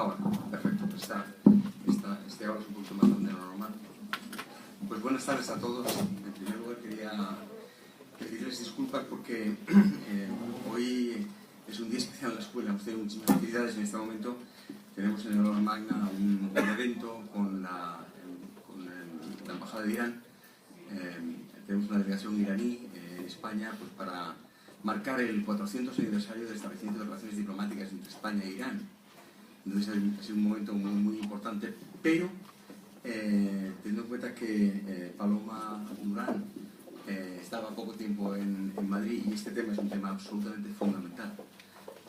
Ahora, perfecto, este ahora es un poquito más de lo normal. Pues buenas tardes a todos. En primer lugar quería pedirles disculpas porque hoy es un día especial en la escuela. Hemos tenido muchísimas actividades. En este momento tenemos en el aula magna un evento con la Embajada de Irán. Tenemos una delegación iraní en España pues, para marcar el 400 aniversario del establecimiento de relaciones diplomáticas entre España e Irán. Entonces ha sido un momento muy importante, pero teniendo en cuenta que Paloma Durán estaba poco tiempo en Madrid y este tema es un tema absolutamente fundamental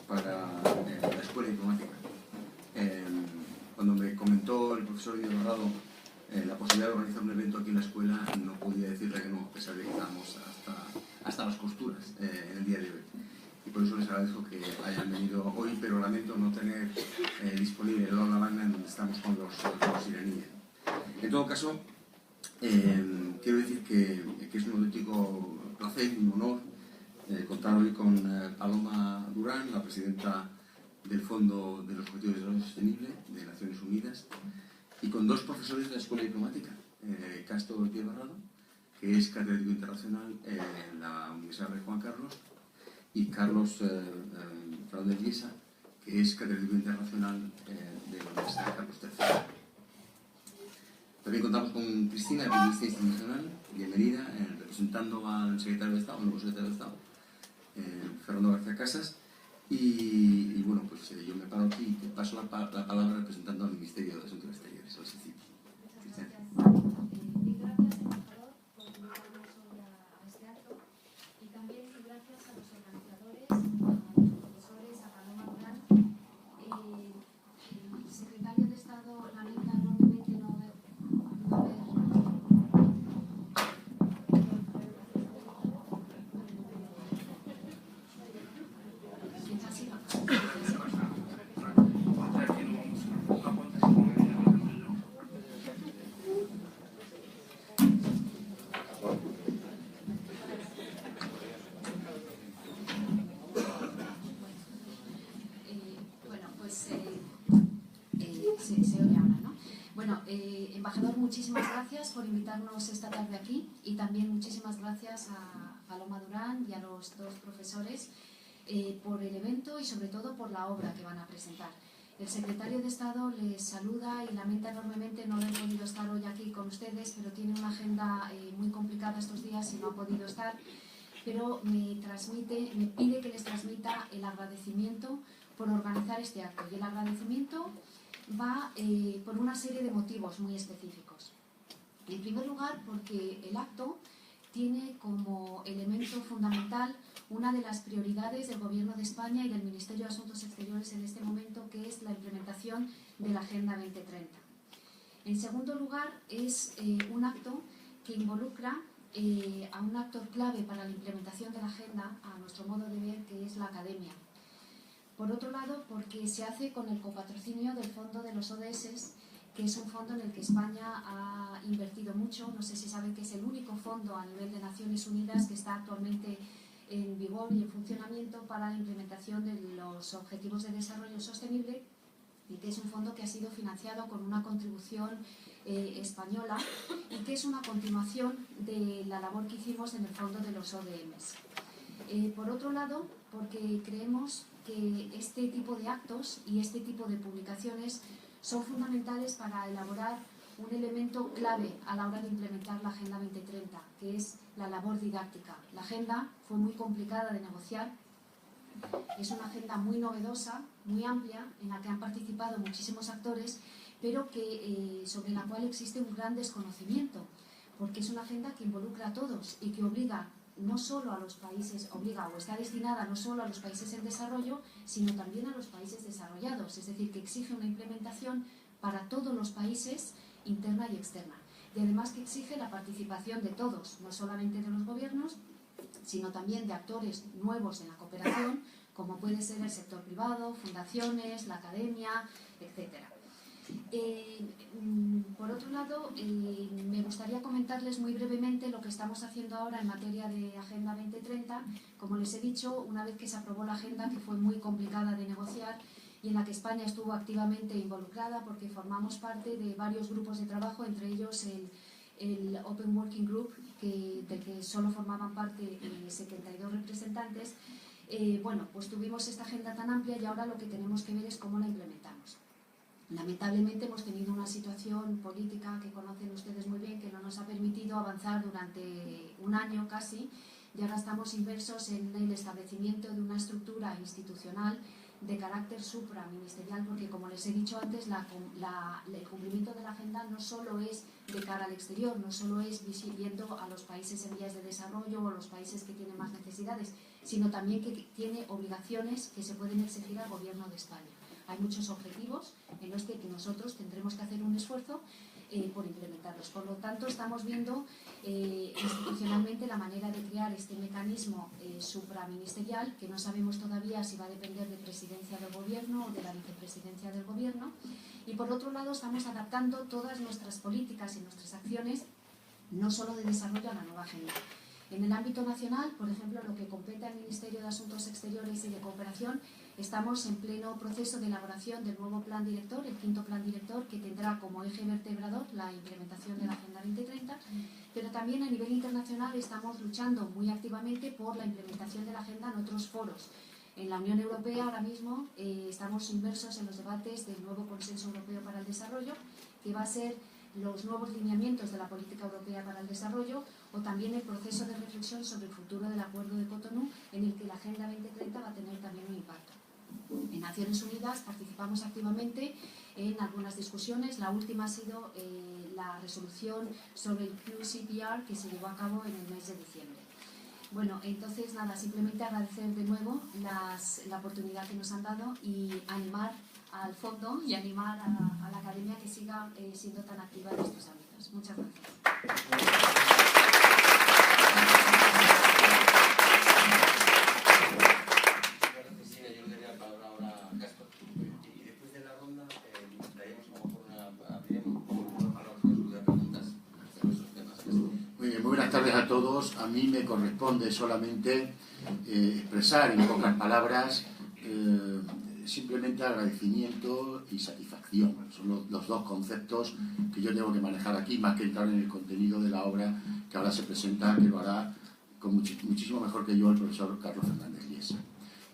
para la escuela diplomática. Cuando me comentó el profesor Guido Dorado la posibilidad de organizar un evento aquí en la escuela, no podía decirle que no, a pesar de que estábamos hasta las costuras en el día de hoy. Y por eso les agradezco que hayan venido hoy, pero lamento no tener disponible el aula magna en donde estamos con los iraníes. En todo caso, quiero decir que es un auténtico placer, un honor contar hoy con Paloma Durán, la presidenta del Fondo de los Objetivos de Desarrollo Sostenible de Naciones Unidas, y con dos profesores de la Escuela Diplomática, Castro Ortiz Barrado, que es catedrático internacional en la Universidad Rey Juan Carlos, y Carlos Fernández Llisa, que es catedrático internacional de la Universidad Carlos III. También contamos con Cristina, periodista institucional, bienvenida, representando al secretario de Estado, al nuevo secretario de Estado, Fernando García Casas, y bueno, pues yo me paro aquí y te paso la palabra representando al Ministerio de Asuntos Exteriores, al SECIP. Embajador, muchísimas gracias por invitarnos esta tarde aquí y también muchísimas gracias a Paloma Durán y a los dos profesores por el evento y sobre todo por la obra que van a presentar. El secretario de Estado les saluda y lamenta enormemente no haber podido estar hoy aquí con ustedes, pero tiene una agenda muy complicada estos días y no ha podido estar, pero me pide que les transmita el agradecimiento por organizar este acto. Y el agradecimiento va por una serie de motivos muy específicos. En primer lugar, porque el acto tiene como elemento fundamental una de las prioridades del Gobierno de España y del Ministerio de Asuntos Exteriores en este momento, que es la implementación de la Agenda 2030. En segundo lugar, es un acto que involucra a un actor clave para la implementación de la Agenda, a nuestro modo de ver, que es la academia. Por otro lado, porque se hace con el copatrocinio del Fondo de los ODS, que es un fondo en el que España ha invertido mucho. No sé si saben que es el único fondo a nivel de Naciones Unidas que está actualmente en vigor y en funcionamiento para la implementación de los Objetivos de Desarrollo Sostenible, y que es un fondo que ha sido financiado con una contribución española y que es una continuación de la labor que hicimos en el Fondo de los ODMs. Por otro lado, porque creemos que este tipo de actos y este tipo de publicaciones son fundamentales para elaborar un elemento clave a la hora de implementar la Agenda 2030, que es la labor didáctica. La agenda fue muy complicada de negociar, es una agenda muy novedosa, muy amplia, en la que han participado muchísimos actores, pero sobre la cual existe un gran desconocimiento, porque es una agenda que involucra a todos y que obliga no solo a los países, o está destinada no solo a los países en desarrollo, sino también a los países desarrollados, es decir, que exige una implementación para todos los países, interna y externa. Y además que exige la participación de todos, no solamente de los gobiernos, sino también de actores nuevos en la cooperación, como puede ser el sector privado, fundaciones, la academia, etcétera. Por otro lado, me gustaría comentarles muy brevemente lo que estamos haciendo ahora en materia de Agenda 2030. Como les he dicho, una vez que se aprobó la agenda, que fue muy complicada de negociar, y en la que España estuvo activamente involucrada porque formamos parte de varios grupos de trabajo, entre ellos el Open Working Group, del que solo formaban parte 72 representantes. Bueno, pues tuvimos esta agenda tan amplia y ahora lo que tenemos que ver es cómo la implementamos. Lamentablemente hemos tenido una situación política que conocen ustedes muy bien, que no nos ha permitido avanzar durante un año casi, y ahora estamos inmersos en el establecimiento de una estructura institucional de carácter supraministerial, porque como les he dicho antes, el cumplimiento de la agenda no solo es de cara al exterior, no solo es viendo a los países en vías de desarrollo o los países que tienen más necesidades, sino también que tiene obligaciones que se pueden exigir al Gobierno de España. Hay muchos objetivos en los que nosotros tendremos que hacer un esfuerzo por implementarlos. Por lo tanto, estamos viendo institucionalmente la manera de crear este mecanismo supraministerial, que no sabemos todavía si va a depender de presidencia del Gobierno o de la vicepresidencia del Gobierno. Y por otro lado, estamos adaptando todas nuestras políticas y nuestras acciones, no solo de desarrollo, a la nueva agenda. En el ámbito nacional, por ejemplo, lo que compete al Ministerio de Asuntos Exteriores y de Cooperación, estamos en pleno proceso de elaboración del nuevo plan director, el 5º plan director, que tendrá como eje vertebrador la implementación de la Agenda 2030, pero también a nivel internacional estamos luchando muy activamente por la implementación de la agenda en otros foros. En la Unión Europea ahora mismo estamos inmersos en los debates del nuevo Consenso Europeo para el Desarrollo, que va a ser los nuevos lineamientos de la política europea para el desarrollo, o también el proceso de reflexión sobre el futuro del Acuerdo de Cotonú, en el que la Agenda 2030 va a tener también un impacto. En Naciones Unidas participamos activamente en algunas discusiones. La última ha sido la resolución sobre el QCPR, que se llevó a cabo en el mes de diciembre. Bueno, entonces nada, simplemente agradecer de nuevo la oportunidad que nos han dado y animar al fondo y animar a la academia que siga siendo tan activa en estos ámbitos. Muchas gracias. Muy buenas tardes a todos. A mí me corresponde solamente expresar en pocas palabras simplemente agradecimiento y satisfacción. Son los dos conceptos que yo tengo que manejar aquí, más que entrar en el contenido de la obra que ahora se presenta, que lo hará con muchísimo mejor que yo el profesor Carlos Fernández Lliesa.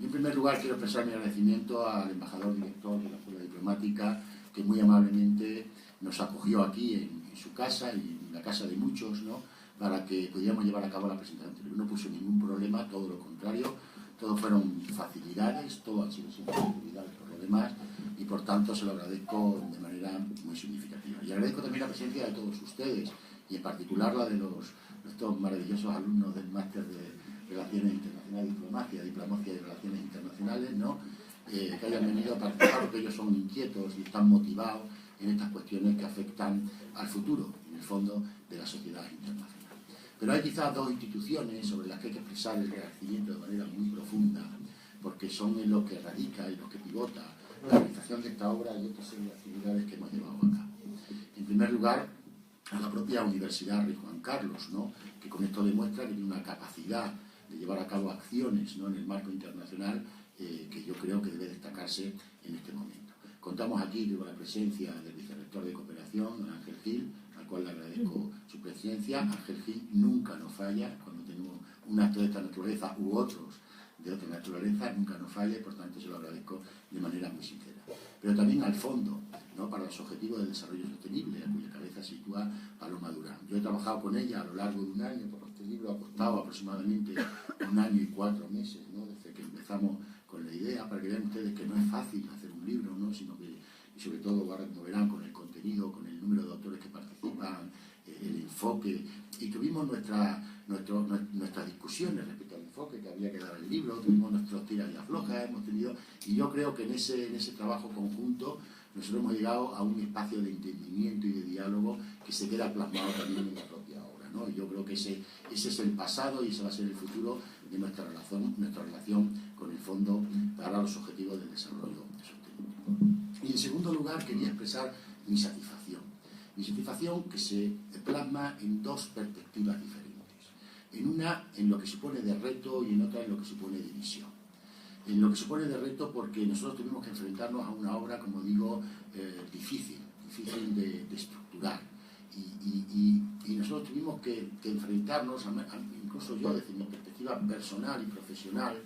Y en primer lugar quiero expresar mi agradecimiento al embajador director de la Escuela Diplomática, que muy amablemente nos acogió aquí en su casa y en la casa de muchos, ¿no?, para que pudiéramos llevar a cabo la presentación. No puso ningún problema, todo lo contrario, todo fueron facilidades, todo han sido siempre facilidades por lo demás, y por tanto se lo agradezco de manera muy significativa. Y agradezco también la presencia de todos ustedes, y en particular la de estos maravillosos alumnos del máster de Relaciones Internacionales, Diplomacia y Relaciones Internacionales, ¿no?, que hayan venido a participar, porque ellos son inquietos y están motivados en estas cuestiones que afectan al futuro, en el fondo, de la sociedad internacional. Pero hay quizás dos instituciones sobre las que hay que expresar el agradecimiento de manera muy profunda, porque son en lo que radica, en lo que pivota la realización de esta obra y otras serie de actividades que hemos llevado a cabo. En primer lugar, a la propia Universidad Rey Juan Carlos, ¿no?, que con esto demuestra que tiene una capacidad de llevar a cabo acciones, ¿no?, en el marco internacional, que yo creo que debe destacarse en este momento. Contamos aquí con la presencia del vicerrector de Cooperación, don Ángel Gil, al cual le agradezco su presencia. Ángel Gil nunca nos falla cuando tenemos un acto de esta naturaleza u otros de otra naturaleza, nunca nos falla, y por tanto se lo agradezco de manera muy sincera. Pero también al fondo, ¿no?, para los Objetivos de Desarrollo Sostenible, a cuya cabeza sitúa Paloma Durán. Yo he trabajado con ella a lo largo de un año, porque este libro ha costado aproximadamente 1 año y 4 meses, ¿no?, desde que empezamos con la idea, para que vean ustedes que no es fácil hacer un libro, ¿no?, sino que, y sobre todo ahora, como verán, con el contenido, con el número de autores que participan, el enfoque, y tuvimos nuestras discusiones respecto al enfoque que había que dar al libro, tuvimos nuestros tiras y aflojas, hemos tenido, y yo creo que en ese trabajo conjunto nosotros hemos llegado a un espacio de entendimiento y de diálogo que se queda plasmado también en la propia obra, ¿no? Y yo creo que ese es el pasado y ese va a ser el futuro de nuestra relación con el Fondo para los Objetivos del Desarrollo Sostenible. Y en segundo lugar quería expresar mi satisfacción que se plasma en dos perspectivas diferentes. En una, en lo que supone de reto, y en otra, en lo que supone de visión. en lo que supone de reto porque nosotros tuvimos que enfrentarnos a una obra, como digo, difícil de estructurar. Y nosotros tuvimos que enfrentarnos, incluso yo desde mi perspectiva personal y profesional,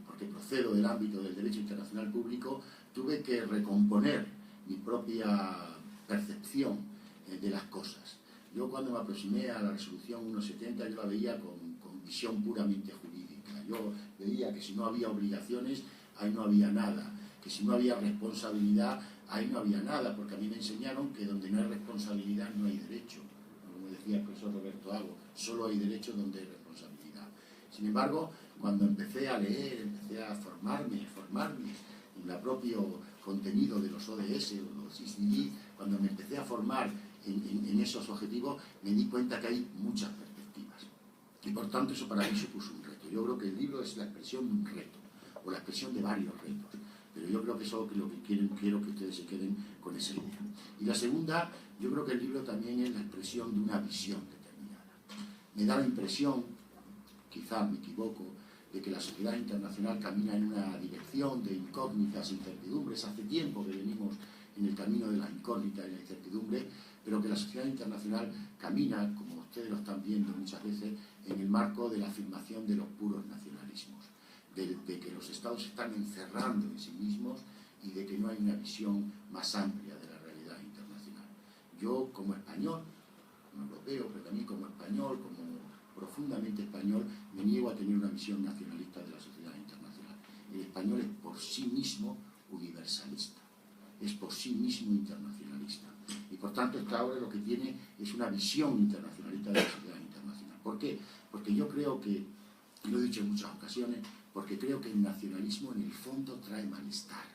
porque procedo del ámbito del derecho internacional público, tuve que recomponer mi propia percepción de las cosas. Yo cuando me aproximé a la resolución 170 yo la veía con visión puramente jurídica. Yo veía que si no había obligaciones, ahí no había nada, que si no había responsabilidad, ahí no había nada, porque a mí me enseñaron que donde no hay responsabilidad no hay derecho. Como decía el profesor Roberto Ago, solo hay derecho donde hay responsabilidad. Sin embargo, cuando empecé a leer, empecé a formarme en el propio contenido de los ODS o los ICD, cuando me empecé a formar en esos objetivos, me di cuenta que hay muchas perspectivas. Y por tanto eso para mí supuso un reto. Yo creo que el libro es la expresión de un reto, o la expresión de varios retos. Pero yo creo que eso es lo que quiero que ustedes se queden con esa idea. Y la segunda, yo creo que el libro también es la expresión de una visión determinada. Me da la impresión, quizás me equivoco, de que la sociedad internacional camina en una dirección de incógnitas e incertidumbres. Hace tiempo que venimos en el camino de la incógnita y la incertidumbre, pero que la sociedad internacional camina, como ustedes lo están viendo muchas veces, en el marco de la afirmación de los puros nacionalismos, de que los estados se están encerrando en sí mismos y de que no hay una visión más amplia de la realidad internacional. Yo, como español, no europeo, pero también como español, como profundamente español, me niego a tener una visión nacionalista de la sociedad internacional. El español es por sí mismo universalista, es por sí mismo internacionalista. Y por tanto esta obra lo que tiene es una visión internacionalista de la sociedad internacional. ¿Por qué? Porque yo creo que, y lo he dicho en muchas ocasiones, porque creo que el nacionalismo en el fondo trae malestar,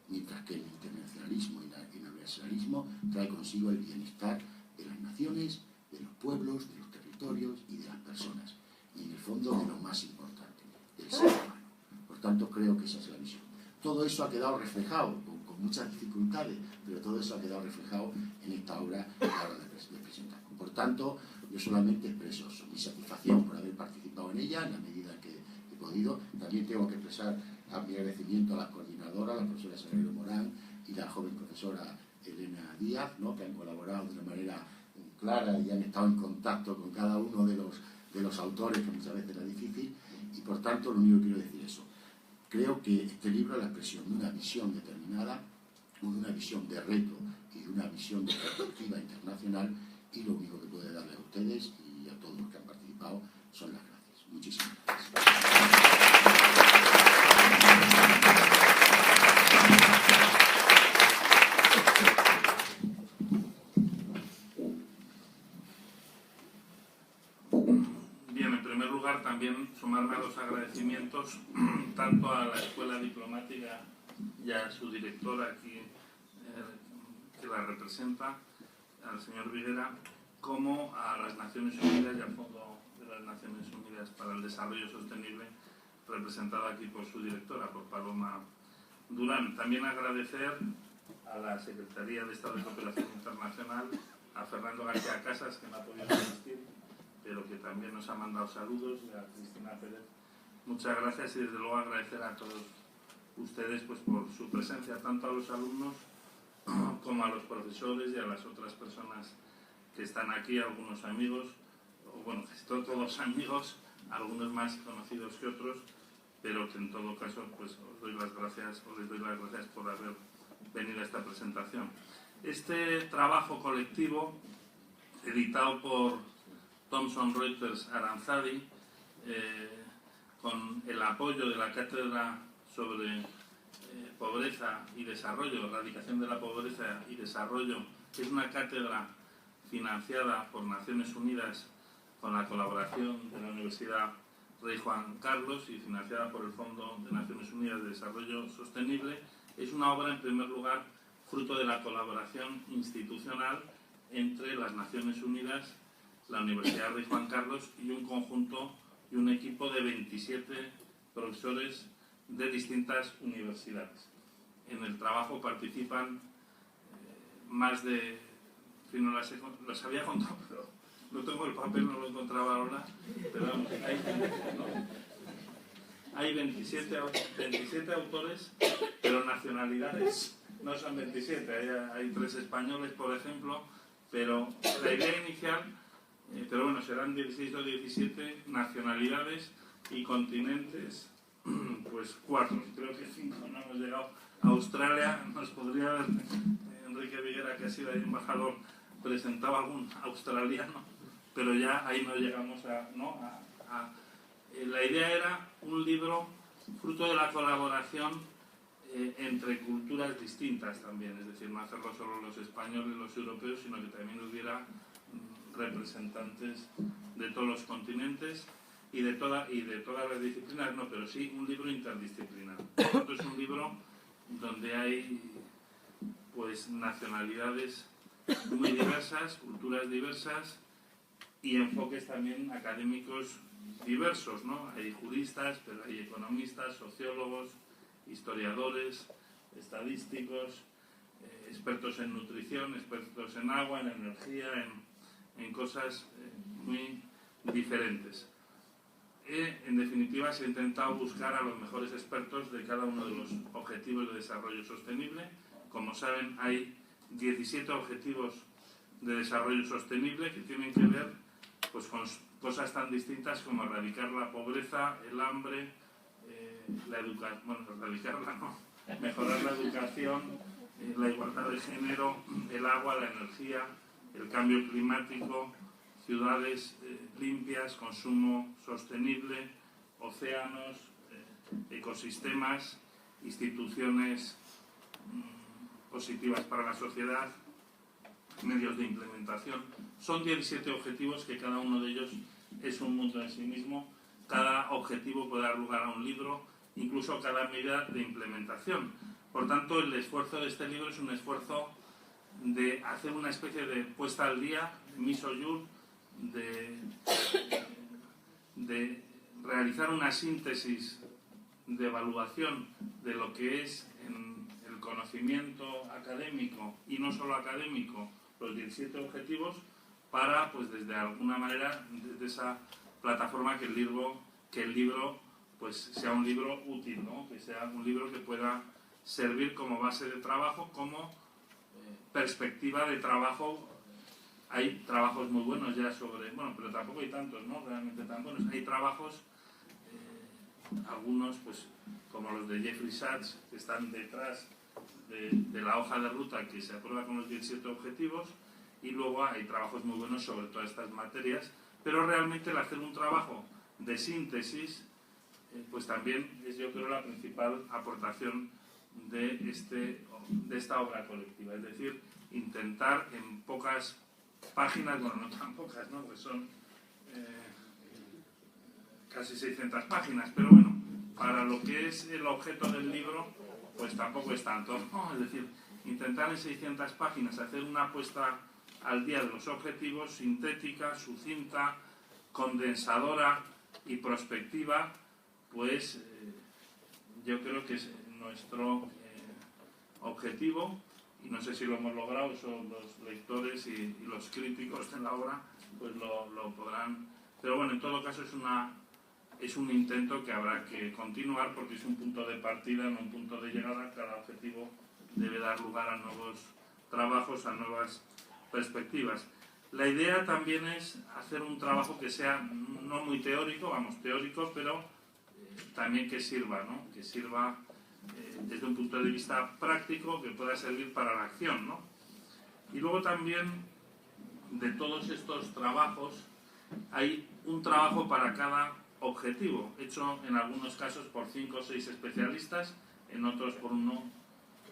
mientras que el internacionalismo y el universalismo trae consigo el bienestar de las naciones, de los pueblos, de los territorios y de las personas, y en el fondo de lo más importante, del ser humano. Por tanto, creo que esa es la visión. Todo eso ha quedado reflejado, con muchas dificultades, pero todo eso ha quedado reflejado en esta obra que ahora les presentamos. Por tanto, yo solamente expreso mi satisfacción por haber participado en ella, en la medida que he podido. También tengo que expresar mi agradecimiento a la coordinadora, la profesora Sagrario Morán, y la joven profesora Elena Díaz, ¿no?, que han colaborado de una manera clara y han estado en contacto con cada uno de los autores, que muchas veces era difícil, y por tanto lo único que quiero decir es eso. Creo que este libro es la expresión de una visión determinada, de una visión de reto y de una visión de perspectiva internacional, y lo único que puedo darle a ustedes y a todos los que han participado son las gracias. Muchísimas gracias. Bien, en primer lugar también sumarme a los agradecimientos tanto a la Escuela Diplomática y a su directora aquí que la representa, al señor Viguera, como a las Naciones Unidas y al Fondo de las Naciones Unidas para el Desarrollo Sostenible, representado aquí por su directora, por Paloma Durán. También agradecer a la Secretaría de Estado de Cooperación Internacional, a Fernando García Casas, que no ha podido asistir, pero que también nos ha mandado saludos, y a Cristina Pérez. Muchas gracias, y desde luego agradecer a todos ustedes pues por su presencia, tanto a los alumnos como a los profesores y a las otras personas que están aquí, algunos amigos, o bueno, todos amigos, algunos más conocidos que otros, pero que en todo caso pues os les doy las gracias por haber venido a esta presentación. Este trabajo colectivo, editado por Thomson Reuters Aranzadi, con el apoyo de la Cátedra sobre Pobreza y Desarrollo, Erradicación de la Pobreza y Desarrollo, que es una cátedra financiada por Naciones Unidas con la colaboración de la Universidad Rey Juan Carlos y financiada por el Fondo de Naciones Unidas de Desarrollo Sostenible. Es una obra, en primer lugar, fruto de la colaboración institucional entre las Naciones Unidas, la Universidad Rey Juan Carlos y un conjunto y un equipo de 27 profesores de distintas universidades. En el trabajo participan más de... no las había contado, pero no tengo el papel, no lo encontraba ahora, pero vamos, hay 15, ¿no? hay 27 autores, pero nacionalidades no son 27. Hay 3 españoles, por ejemplo, pero la idea inicial, pero bueno, serán 16 o 17 nacionalidades y continentes, pues 4, creo que 5 no hemos llegado. A Australia nos podría haber, Enrique Viguera, que ha sido ahí embajador, presentado algún australiano, pero ya ahí no llegamos la idea era un libro fruto de la colaboración entre culturas distintas también, es decir, no hacerlo solo los españoles, los europeos, sino que también hubiera representantes de todos los continentes y de todas las disciplinas, no, pero sí un libro interdisciplinar. Esto es un libro donde hay pues nacionalidades muy diversas, culturas diversas y enfoques también académicos diversos, ¿no? Hay juristas, pero hay economistas, sociólogos, historiadores, estadísticos, expertos en nutrición, expertos en agua, en energía, en cosas muy diferentes. En definitiva, se ha intentado buscar a los mejores expertos de cada uno de los objetivos de desarrollo sostenible. Como saben, hay 17 objetivos de desarrollo sostenible que tienen que ver pues, con cosas tan distintas como erradicar la pobreza, el hambre, mejorar la educación, la igualdad de género, el agua, la energía, el cambio climático, ciudades limpias, consumo sostenible, océanos, ecosistemas, instituciones positivas para la sociedad, medios de implementación. Son 17 objetivos que cada uno de ellos es un mundo en sí mismo. Cada objetivo puede dar lugar a un libro, incluso cada medida de implementación. Por tanto, el esfuerzo de este libro es un esfuerzo de hacer una especie de puesta al día, mise au jour, de realizar una síntesis de evaluación de lo que es en el conocimiento académico y no solo académico, los 17 objetivos, para, pues desde alguna manera, desde esa plataforma que el libro pues sea un libro útil, ¿no? Que sea un libro que pueda servir como base de trabajo, como perspectiva de trabajo. Hay trabajos muy buenos ya sobre, bueno, pero tampoco hay tantos, ¿no? Realmente tan buenos. Hay trabajos, algunos, pues, como los de Jeffrey Sachs, que están detrás de la hoja de ruta que se aprueba con los 17 objetivos, y luego hay trabajos muy buenos sobre todas estas materias, pero realmente el hacer un trabajo de síntesis, pues también es, yo creo, la principal aportación de esta obra colectiva, es decir, intentar en pocas páginas, bueno, no tan pocas, ¿no? Pues son casi 600 páginas, pero bueno, para lo que es el objeto del libro, pues tampoco es tanto, ¿no? Es decir, intentar en 600 páginas hacer una puesta al día de los objetivos, sintética, sucinta, condensadora y prospectiva, pues yo creo que es nuestro objetivo, y no sé si lo hemos logrado, son los lectores y los críticos de la obra, pues lo podrán, pero bueno, en todo caso es un intento que habrá que continuar, porque es un punto de partida, no un punto de llegada. Cada objetivo debe dar lugar a nuevos trabajos, a nuevas perspectivas. La idea también es hacer un trabajo que sea no muy teórico, teórico, pero también que sirva, ¿no? Que sirva desde un punto de vista práctico, que pueda servir para la acción, ¿no? Y luego también, de todos estos trabajos, hay un trabajo para cada objetivo, hecho en algunos casos por 5 o 6 especialistas, en otros por uno,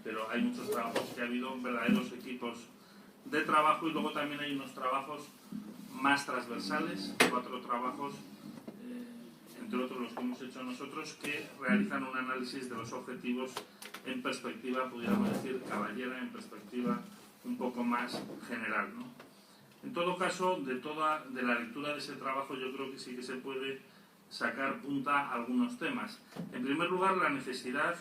pero hay muchos trabajos que ha habido verdaderos equipos de trabajo, y luego también hay unos trabajos más transversales, 4 trabajos, entre otros los que hemos hecho nosotros, que realizan un análisis de los objetivos en perspectiva, pudiéramos decir, caballera, en perspectiva un poco más general, ¿no? En todo caso, de la lectura de ese trabajo, yo creo que sí que se puede sacar punta a algunos temas. En primer lugar, la necesidad,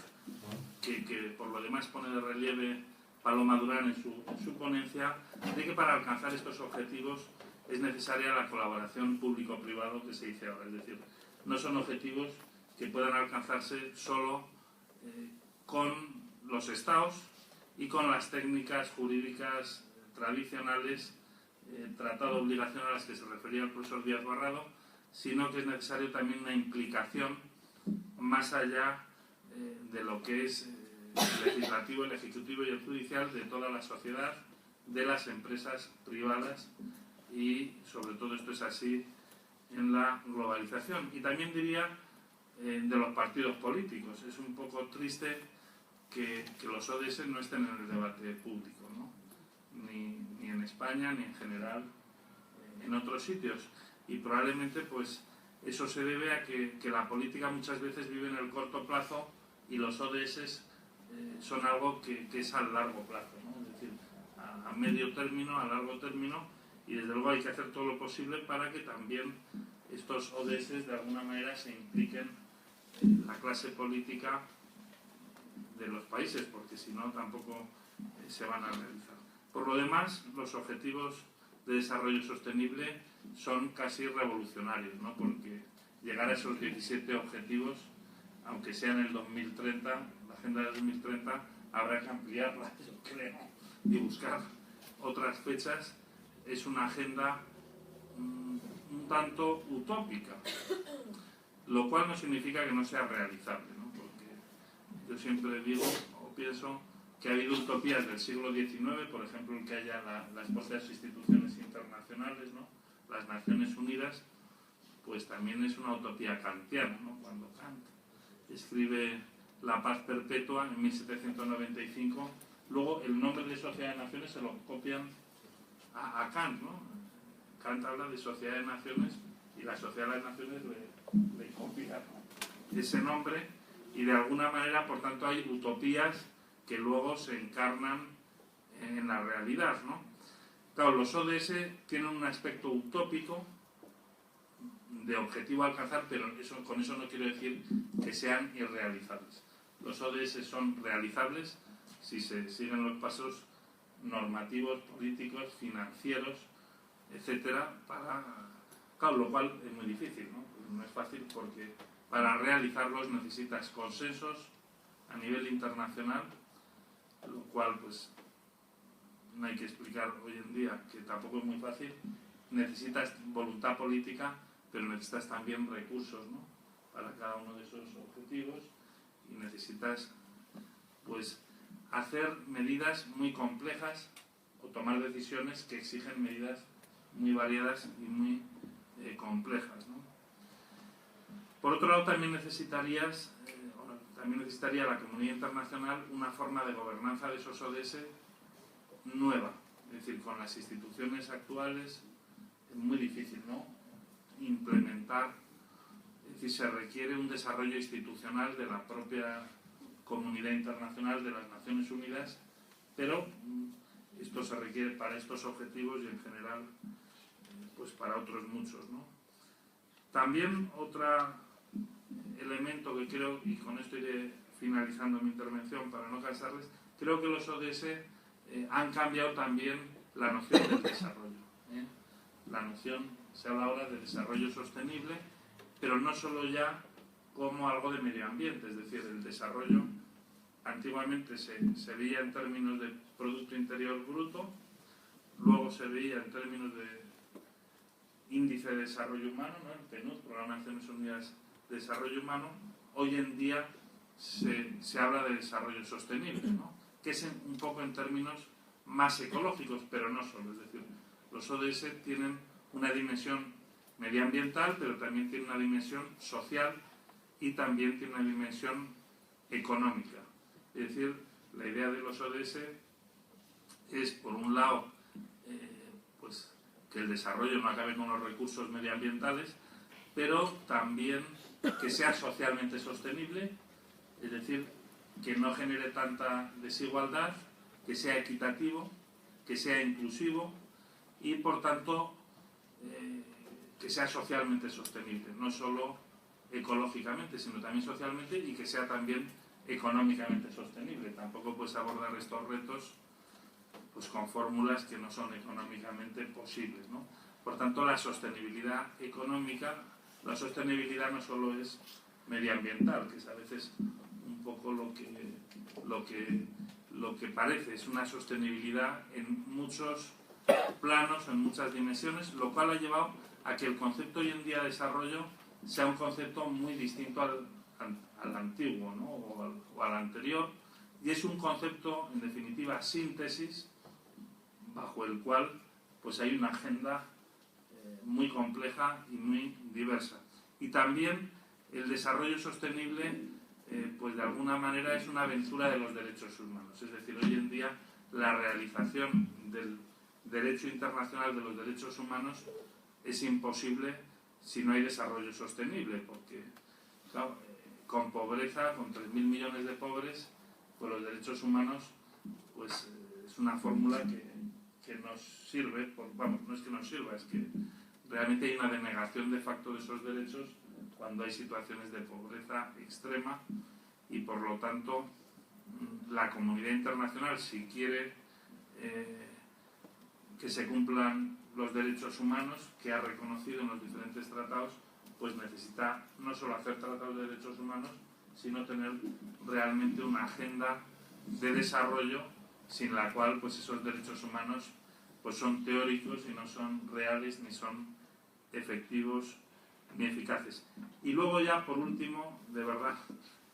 que por lo demás pone de relieve Paloma Durán en su ponencia, de que para alcanzar estos objetivos es necesaria la colaboración público-privado que se dice ahora. Es decir, no son objetivos que puedan alcanzarse solo con los estados y con las técnicas jurídicas tradicionales, tratado de obligación a las que se refería el profesor Díaz Barrado, sino que es necesario también una implicación más allá de lo que es el legislativo, el ejecutivo y el judicial, de toda la sociedad, de las empresas privadas, y sobre todo esto es así en la globalización. Y también diría de los partidos políticos. Es un poco triste que los ODS no estén en el debate público, ¿no? Ni en España ni en general en otros sitios, y probablemente pues eso se debe a que la política muchas veces vive en el corto plazo y los ODS son algo que es a largo plazo, ¿no? Es decir, a medio término, a largo término, y desde luego hay que hacer todo lo posible para que también estos ODS de alguna manera se impliquen en la clase política de los países, porque si no tampoco se van a realizar. Por lo demás, los objetivos de desarrollo sostenible son casi revolucionarios, ¿no? Porque llegar a esos 17 objetivos, aunque sea en el 2030, la agenda del 2030, habrá que ampliarla, yo creo, y buscar otras fechas. Es una agenda un tanto utópica, lo cual no significa que no sea realizable, ¿no? Porque yo siempre digo o pienso que ha habido utopías del siglo XIX, por ejemplo, que haya las propias instituciones internacionales, ¿no? Las Naciones Unidas, pues también es una utopía kantiana, ¿no? Cuando Kant escribe La paz perpetua en 1795, luego el nombre de Sociedad de Naciones se lo copian a Kant, ¿no? Kant habla de Sociedad de Naciones y la Sociedad de las Naciones le copia ese nombre, y de alguna manera, por tanto, hay utopías que luego se encarnan en la realidad, ¿no? Claro, los ODS tienen un aspecto utópico de objetivo a alcanzar, pero con eso no quiero decir que sean irrealizables. Los ODS son realizables si se siguen los pasos normativos, políticos, financieros, etcétera, claro, lo cual es muy difícil, ¿no? Pues no es fácil, porque para realizarlos necesitas consensos a nivel internacional, lo cual pues no hay que explicar hoy en día, que tampoco es muy fácil. Necesitas voluntad política, pero necesitas también recursos, ¿no? Para cada uno de esos objetivos, y necesitas pues hacer medidas muy complejas o tomar decisiones que exigen medidas muy variadas y muy complejas, ¿no? Por otro lado, también necesitaría la comunidad internacional una forma de gobernanza de esos ODS nueva. Es decir, con las instituciones actuales es muy difícil, ¿no? Implementar. Es decir, se requiere un desarrollo institucional de la propia comunidad internacional, de las Naciones Unidas, pero esto se requiere para estos objetivos y en general pues para otros muchos, ¿no? También otro elemento que creo, y con esto iré finalizando mi intervención para no cansarles, creo que los ODS han cambiado también la noción del desarrollo, ¿eh? La noción, se habla ahora de desarrollo sostenible, pero no solo ya como algo de medio ambiente, es decir, el desarrollo antiguamente se veía en términos de Producto Interior Bruto, luego se veía en términos de Índice de Desarrollo Humano, ¿no? El PNUD, Programa de Naciones Unidas de Desarrollo Humano. Hoy en día se habla de desarrollo sostenible, ¿no? Que es un poco en términos más ecológicos, pero no solo. Es decir, los ODS tienen una dimensión medioambiental, pero también tienen una dimensión social y también tienen una dimensión económica. Es decir, la idea de los ODS es, por un lado, pues que el desarrollo no acabe con los recursos medioambientales, pero también que sea socialmente sostenible, es decir, que no genere tanta desigualdad, que sea equitativo, que sea inclusivo y, por tanto, que sea socialmente sostenible, no solo ecológicamente, sino también socialmente, y que sea también económicamente sostenible. Tampoco puedes abordar estos retos pues con fórmulas que no son económicamente posibles, ¿no? Por tanto, la sostenibilidad económica, la sostenibilidad no solo es medioambiental, que es a veces un poco lo que parece, es una sostenibilidad en muchos planos, en muchas dimensiones, lo cual ha llevado a que el concepto hoy en día de desarrollo sea un concepto muy distinto al antiguo, ¿no? o al anterior, y es un concepto, en definitiva, síntesis, bajo el cual pues hay una agenda muy compleja y muy diversa. Y también el desarrollo sostenible, pues de alguna manera es una aventura de los derechos humanos. Es decir, hoy en día la realización del derecho internacional de los derechos humanos es imposible si no hay desarrollo sostenible, porque claro, con pobreza, con 3.000 millones de pobres, pues los derechos humanos pues es una fórmula que nos sirve, no es que nos sirva, es que realmente hay una denegación de facto de esos derechos cuando hay situaciones de pobreza extrema, y por lo tanto la comunidad internacional, si quiere que se cumplan los derechos humanos que ha reconocido en los diferentes tratados, pues necesita no solo hacer tratados de derechos humanos, sino tener realmente una agenda de desarrollo sin la cual pues esos derechos humanos pues son teóricos y no son reales, ni son efectivos ni eficaces. Y luego ya, por último, de verdad,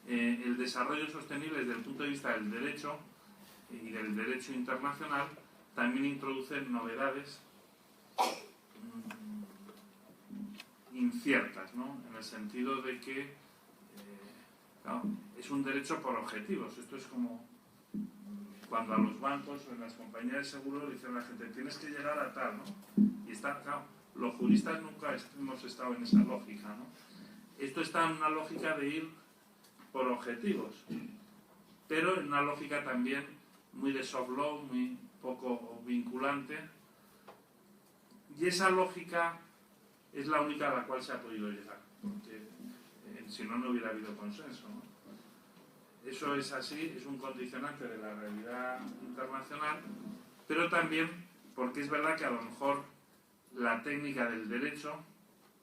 el desarrollo sostenible desde el punto de vista del derecho y del derecho internacional también introduce novedades inciertas, ¿no? En el sentido de que claro, es un derecho por objetivos. Esto es como cuando a los bancos o en las compañías de seguro le dicen a la gente tienes que llegar a tal, ¿no? Y está, claro, los juristas nunca hemos estado en esa lógica, ¿no? Esto está en una lógica de ir por objetivos, pero en una lógica también muy de soft law, muy poco vinculante, y esa lógica es la única a la cual se ha podido llegar, porque si no, no hubiera habido consenso, ¿no? Eso es así, es un condicionante de la realidad internacional, pero también porque es verdad que a lo mejor la técnica del derecho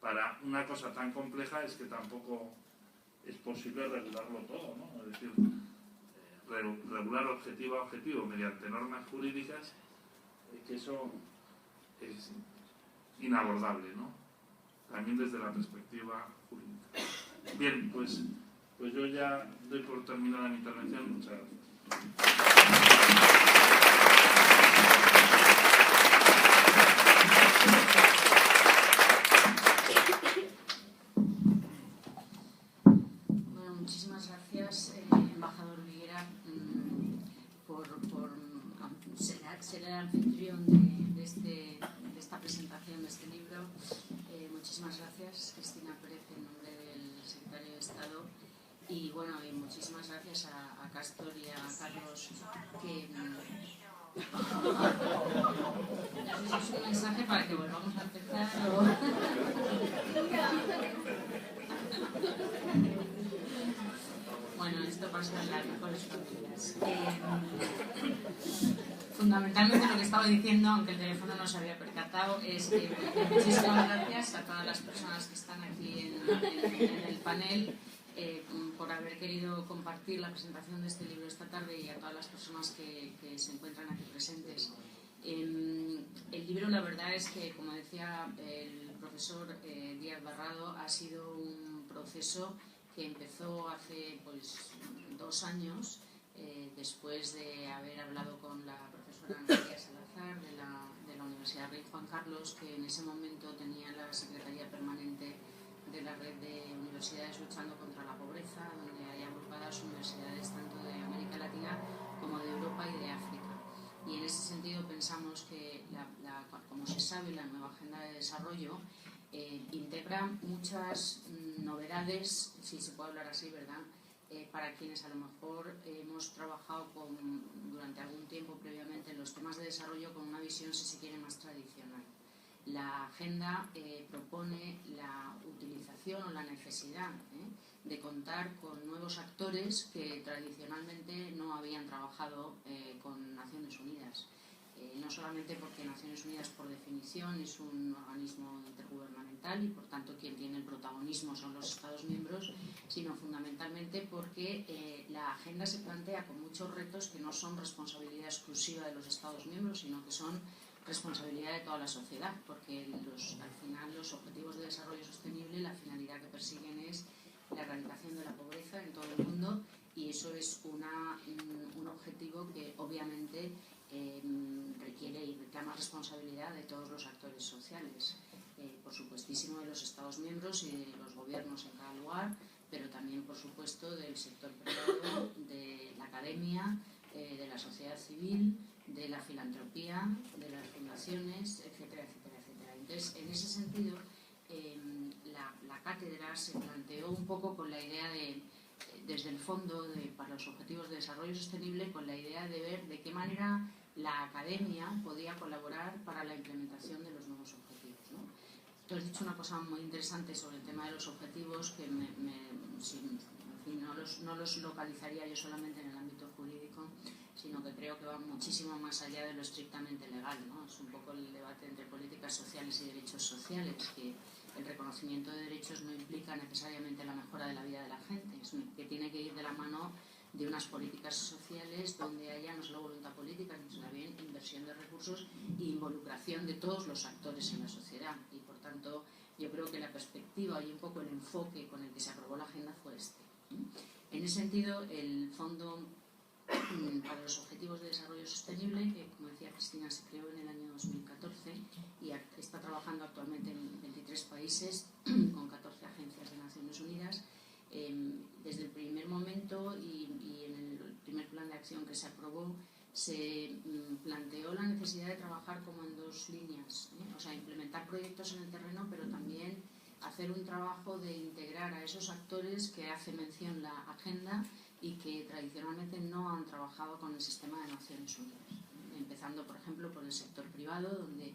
para una cosa tan compleja es que tampoco es posible regularlo todo, ¿no? Es decir, regular objetivo a objetivo mediante normas jurídicas, que eso es inabordable, ¿no? También desde la perspectiva jurídica. Bien, pues yo ya doy por terminada mi intervención. Muchas gracias. Bueno, muchísimas gracias, embajador Viguera, por ser el anfitrión de esta presentación de este libro. Muchísimas gracias, Cristina Pérez, en nombre del secretario de Estado. Y bueno, y muchísimas gracias a Castor y a Carlos, que eso es un mensaje para que volvamos a empezar. Bueno, esto pasa en las mejores familias. Fundamentalmente lo que estaba diciendo, aunque el teléfono no se había percatado, es que muchísimas gracias a todas las personas que están aquí en el panel por haber querido compartir la presentación de este libro esta tarde, y a todas las personas que se encuentran aquí presentes. El libro, la verdad es que, como decía el profesor Díaz Barrado, ha sido un proceso que empezó hace 2 años, después de haber hablado con la profesora María Salazar de la Universidad Rey Juan Carlos, que en ese momento tenía la Secretaría Permanente de la Red de Universidades Luchando contra la Pobreza, donde hay agrupadas universidades tanto de América Latina como de Europa y de África. Y en ese sentido pensamos que, como se sabe, la nueva Agenda de Desarrollo integra muchas novedades, si se puede hablar así, ¿verdad?, para quienes a lo mejor hemos trabajado durante algún tiempo previamente en los temas de desarrollo con una visión, si se quiere, más tradicional. La agenda propone la utilización o la necesidad de contar con nuevos actores que tradicionalmente no habían trabajado con Naciones Unidas. No solamente fundamentalmente porque Naciones Unidas, por definición, es un organismo intergubernamental y, por tanto, quien tiene el protagonismo son los Estados miembros, sino fundamentalmente porque la agenda se plantea con muchos retos que no son responsabilidad exclusiva de los Estados miembros, sino que son responsabilidad de toda la sociedad, porque al final los objetivos de desarrollo sostenible, la finalidad que persiguen es la erradicación de la pobreza en todo el mundo, y eso es un objetivo que obviamente requiere y reclama responsabilidad de todos los actores sociales, por supuestísimo de los Estados miembros y de los gobiernos en cada lugar, pero también, por supuesto, del sector privado, de la academia, de la sociedad civil, de la filantropía, de las fundaciones, etcétera, etcétera, etcétera. Entonces, en ese sentido, la cátedra se planteó un poco con la idea de, desde el fondo para los Objetivos de Desarrollo Sostenible, con la idea de ver de qué manera la academia podía colaborar para la implementación de los nuevos objetivos, ¿no? Tú has dicho una cosa muy interesante sobre el tema de los objetivos que no los localizaría yo solamente en el ámbito jurídico, sino que creo que va muchísimo más allá de lo estrictamente legal, ¿no? Es un poco el debate entre políticas sociales y derechos sociales, que el reconocimiento de derechos no implica necesariamente la mejora de la vida de la gente, que tiene que ir de la mano de unas políticas sociales donde haya no solo voluntad política, sino también inversión de recursos e involucración de todos los actores en la sociedad. Y por tanto, yo creo que la perspectiva y un poco el enfoque con el que se aprobó la agenda fue este. En ese sentido, el Fondo para los Objetivos de Desarrollo Sostenible, que, como decía Cristina, se creó en el año 2014 y está trabajando actualmente en 23 países con 14 agencias de Naciones Unidas. Desde el primer momento y en el primer plan de acción que se aprobó, se planteó la necesidad de trabajar como en dos líneas, o sea, implementar proyectos en el terreno, pero también hacer un trabajo de integrar a esos actores que hace mención la agenda y que tradicionalmente no han trabajado con el sistema de Naciones Unidas, empezando, por ejemplo, por el sector privado, donde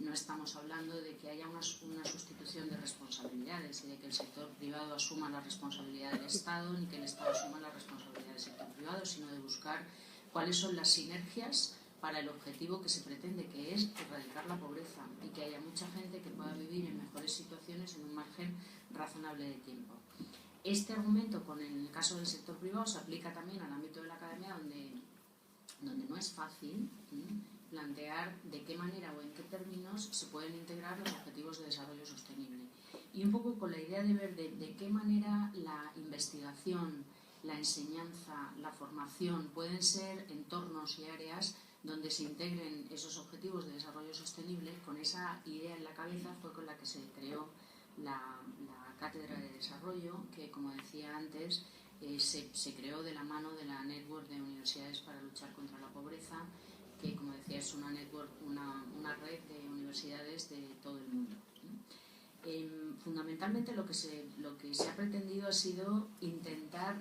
no estamos hablando de que haya una sustitución de responsabilidades y de que el sector privado asuma la responsabilidad del Estado, ni que el Estado asuma la responsabilidad del sector privado, sino de buscar cuáles son las sinergias para el objetivo que se pretende, que es erradicar la pobreza y que haya mucha gente que pueda vivir en mejores situaciones en un margen razonable de tiempo. Este argumento, en el caso del sector privado, se aplica también al ámbito de la academia, donde no es fácil plantear de qué manera o en qué términos se pueden integrar los objetivos de desarrollo sostenible. Y un poco con la idea de ver de qué manera la investigación, la enseñanza, la formación pueden ser entornos y áreas donde se integren esos objetivos de desarrollo sostenible. Con esa idea en la cabeza fue con la que se creó la Cátedra de Desarrollo, que, como decía antes, se creó de la mano de la Network de Universidades para Luchar contra la Pobreza, que, como decía, es una network, una red de universidades de todo el mundo. Fundamentalmente lo que se ha pretendido ha sido intentar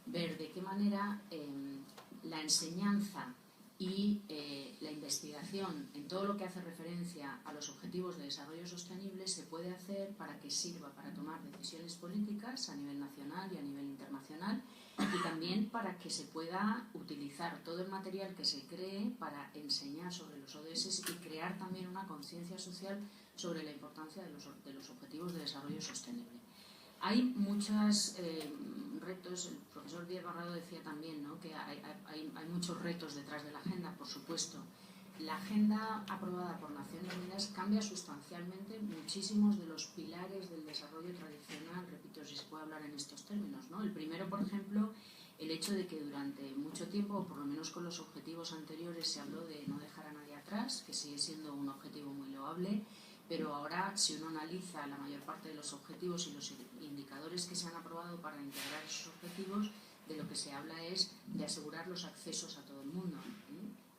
ver de qué manera la enseñanza y la investigación en todo lo que hace referencia a los objetivos de desarrollo sostenible se puede hacer para que sirva para tomar decisiones políticas a nivel nacional y a nivel internacional, y también para que se pueda utilizar todo el material que se cree para enseñar sobre los ODS y crear también una conciencia social sobre la importancia de los objetivos de desarrollo sostenible. Hay muchos retos. El profesor Díaz Barrado decía también, ¿no?, que hay muchos retos detrás de la agenda, por supuesto. La agenda aprobada por Naciones Unidas cambia sustancialmente muchísimos de los pilares del desarrollo tradicional, repito, si se puede hablar en estos términos, ¿no? El primero, por ejemplo, el hecho de que durante mucho tiempo, o por lo menos con los objetivos anteriores, se habló de no dejar a nadie atrás, que sigue siendo un objetivo muy loable. Pero ahora, si uno analiza la mayor parte de los objetivos y los indicadores que se han aprobado para integrar esos objetivos, de lo que se habla es de asegurar los accesos a todo el mundo,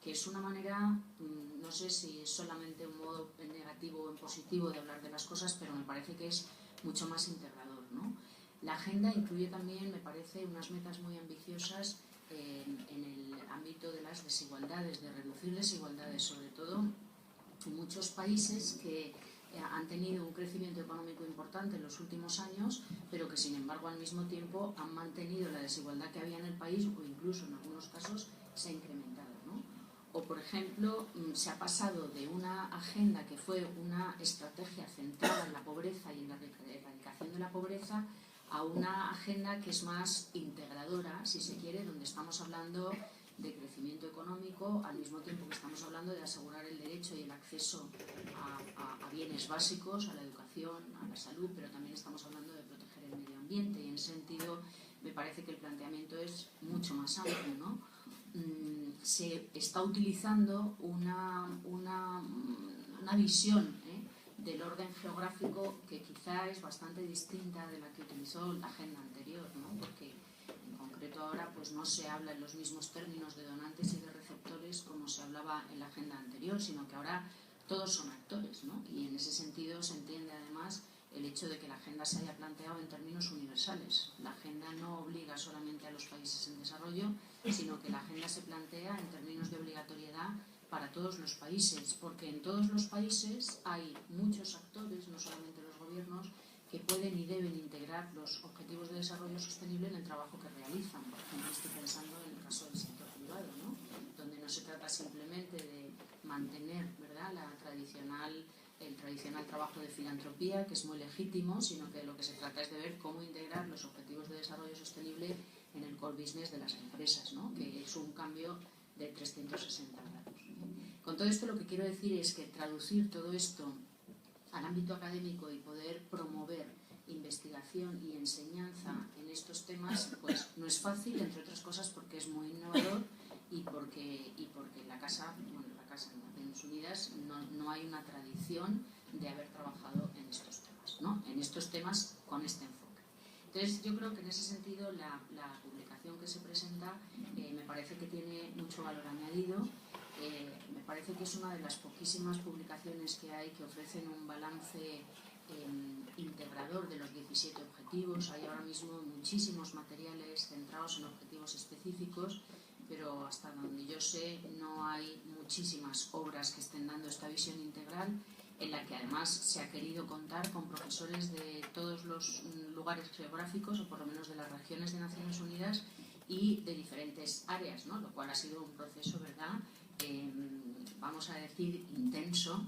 que es una manera, no sé si es solamente un modo en negativo o en positivo de hablar de las cosas, pero me parece que es mucho más integrador, ¿no? La agenda incluye también, me parece, unas metas muy ambiciosas en el ámbito de las desigualdades, de reducir desigualdades, sobre todo en muchos países que han tenido un crecimiento económico importante en los últimos años, pero que sin embargo al mismo tiempo han mantenido la desigualdad que había en el país, o incluso en algunos casos se ha incrementado, ¿no? O por ejemplo, se ha pasado de una agenda que fue una estrategia centrada en la pobreza y en la erradicación de la pobreza a una agenda que es más integradora, si se quiere, donde estamos hablando de crecimiento económico, al mismo tiempo que estamos hablando de asegurar el derecho y el acceso a bienes básicos, a la educación, a la salud, pero también estamos hablando de proteger el medio ambiente, y en ese sentido me parece que el planteamiento es mucho más amplio, ¿no? Se está utilizando una visión del orden geográfico que quizá es bastante distinta de la que utilizó la agenda anterior, ¿no? Porque en concreto ahora pues no se habla en los mismos términos de donantes y de receptores como se hablaba en la agenda anterior, sino que ahora todos son actores, ¿no? Y en ese sentido se entiende además el hecho de que la agenda se haya planteado en términos universales. La agenda no obliga solamente a los países en desarrollo, sino que la agenda se plantea en términos de obligatoriedad para todos los países, porque en todos los países hay muchos actores, no solamente los gobiernos, que pueden y deben integrar los objetivos de desarrollo sostenible en el trabajo que realizan. Por ejemplo, estoy pensando en el caso del sector privado, ¿no? Donde no se trata simplemente de mantener, ¿verdad?, el tradicional trabajo de filantropía, que es muy legítimo, sino que lo que se trata es de ver cómo integrar los objetivos de desarrollo sostenible en el core business de las empresas, ¿no? Que es un cambio de 360 grados. Con todo esto lo que quiero decir es que traducir todo esto al ámbito académico y poder promover investigación y enseñanza en estos temas, pues no es fácil, entre otras cosas porque es muy innovador y porque la Casa de Naciones Unidas no hay una tradición de haber trabajado en estos temas, ¿no? En estos temas con este enfoque. Entonces yo creo que en ese sentido la publicación que se presenta me parece que tiene mucho valor añadido. Me parece que es una de las poquísimas publicaciones que hay que ofrecen un balance integrador de los 17 objetivos. Hay ahora mismo muchísimos materiales centrados en objetivos específicos, pero hasta donde yo sé no hay muchísimas obras que estén dando esta visión integral, en la que además se ha querido contar con profesores de todos los lugares geográficos, o por lo menos de las regiones de Naciones Unidas y de diferentes áreas, ¿no? Lo cual ha sido un proceso, ¿verdad?, vamos a decir intenso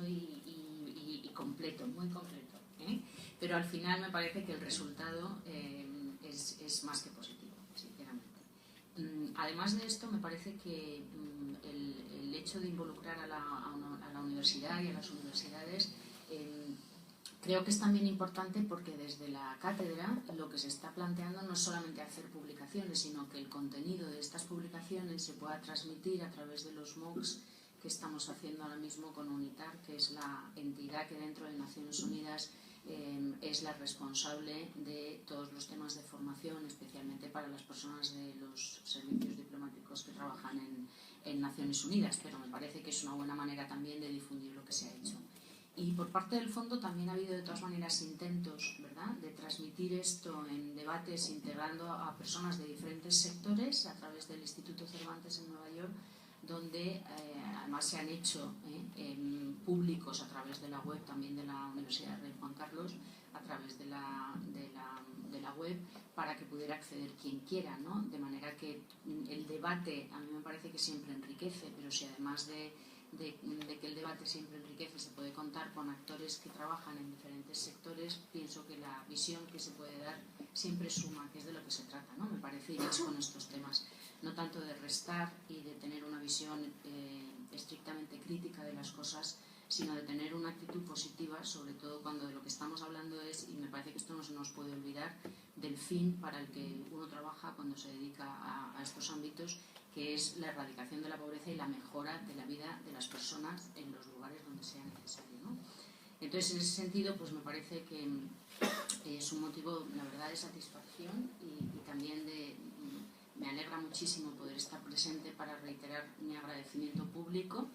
y completo, muy completo, pero al final me parece que el resultado es más que positivo, sinceramente. Además de esto, me parece que el hecho de involucrar a la universidad y a las universidades creo que es también importante, porque desde la cátedra lo que se está planteando no es solamente hacer publicaciones, sino que el contenido de estas publicaciones se pueda transmitir a través de los MOOCs que estamos haciendo ahora mismo con UNITAR, que es la entidad que dentro de Naciones Unidas es la responsable de todos los temas de formación, especialmente para las personas de los servicios diplomáticos que trabajan en Naciones Unidas, pero me parece que es una buena manera también de difundir lo que se ha hecho. Y por parte del fondo también ha habido de todas maneras intentos, ¿verdad?, de transmitir esto en debates integrando a personas de diferentes sectores a través del Instituto Cervantes en Nueva York, donde además se han hecho públicos a través de la web también de la Universidad de Rey Juan Carlos, a través de la web, para que pudiera acceder quien quiera, ¿no? De manera que el debate a mí me parece que siempre enriquece, pero si además de que el debate siempre enriquece, se puede contar con actores que trabajan en diferentes sectores, pienso que la visión que se puede dar siempre suma, que es de lo que se trata, ¿no? Me parece, y es con estos temas, no tanto de restar y de tener una visión estrictamente crítica de las cosas, sino de tener una actitud positiva, sobre todo cuando de lo que estamos hablando es, y me parece que esto no se nos puede olvidar, del fin para el que uno trabaja cuando se dedica a estos ámbitos, que es la erradicación de la pobreza y la mejora de la vida de las personas en los lugares donde sea necesario, ¿no? Entonces, en ese sentido, pues me parece que es un motivo, la verdad, de satisfacción y también me alegra muchísimo poder estar presente para reiterar mi agradecimiento público,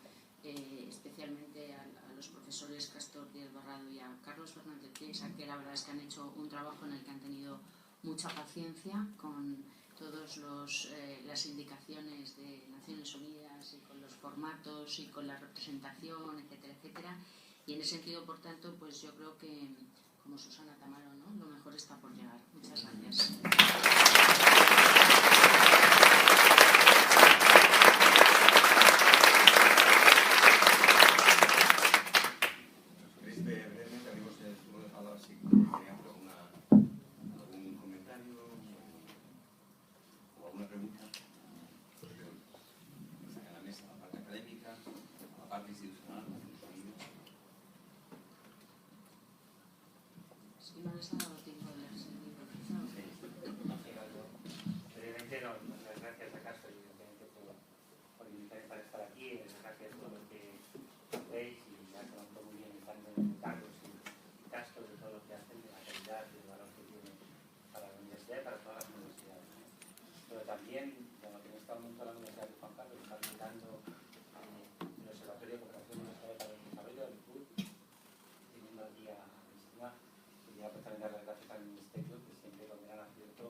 especialmente a los profesores Castor Díaz Barrado y a Carlos Fernández Piesa, que la verdad es que han hecho un trabajo en el que han tenido mucha paciencia con todas las indicaciones de Naciones Unidas y con los formatos y con la representación, etcétera, etcétera. Y en ese sentido, por tanto, pues yo creo que, como Susana Tamaro, ¿no?, lo mejor está por llegar. Muchas gracias. también, como en este momento la Universidad de Juan Carlos está habilitando el Observatorio de Cooperación Universitaria para el Desarrollo del PUD, teniendo aquí a Cristina, quería pues también dar las gracias al Ministerio, que siempre con gran acierto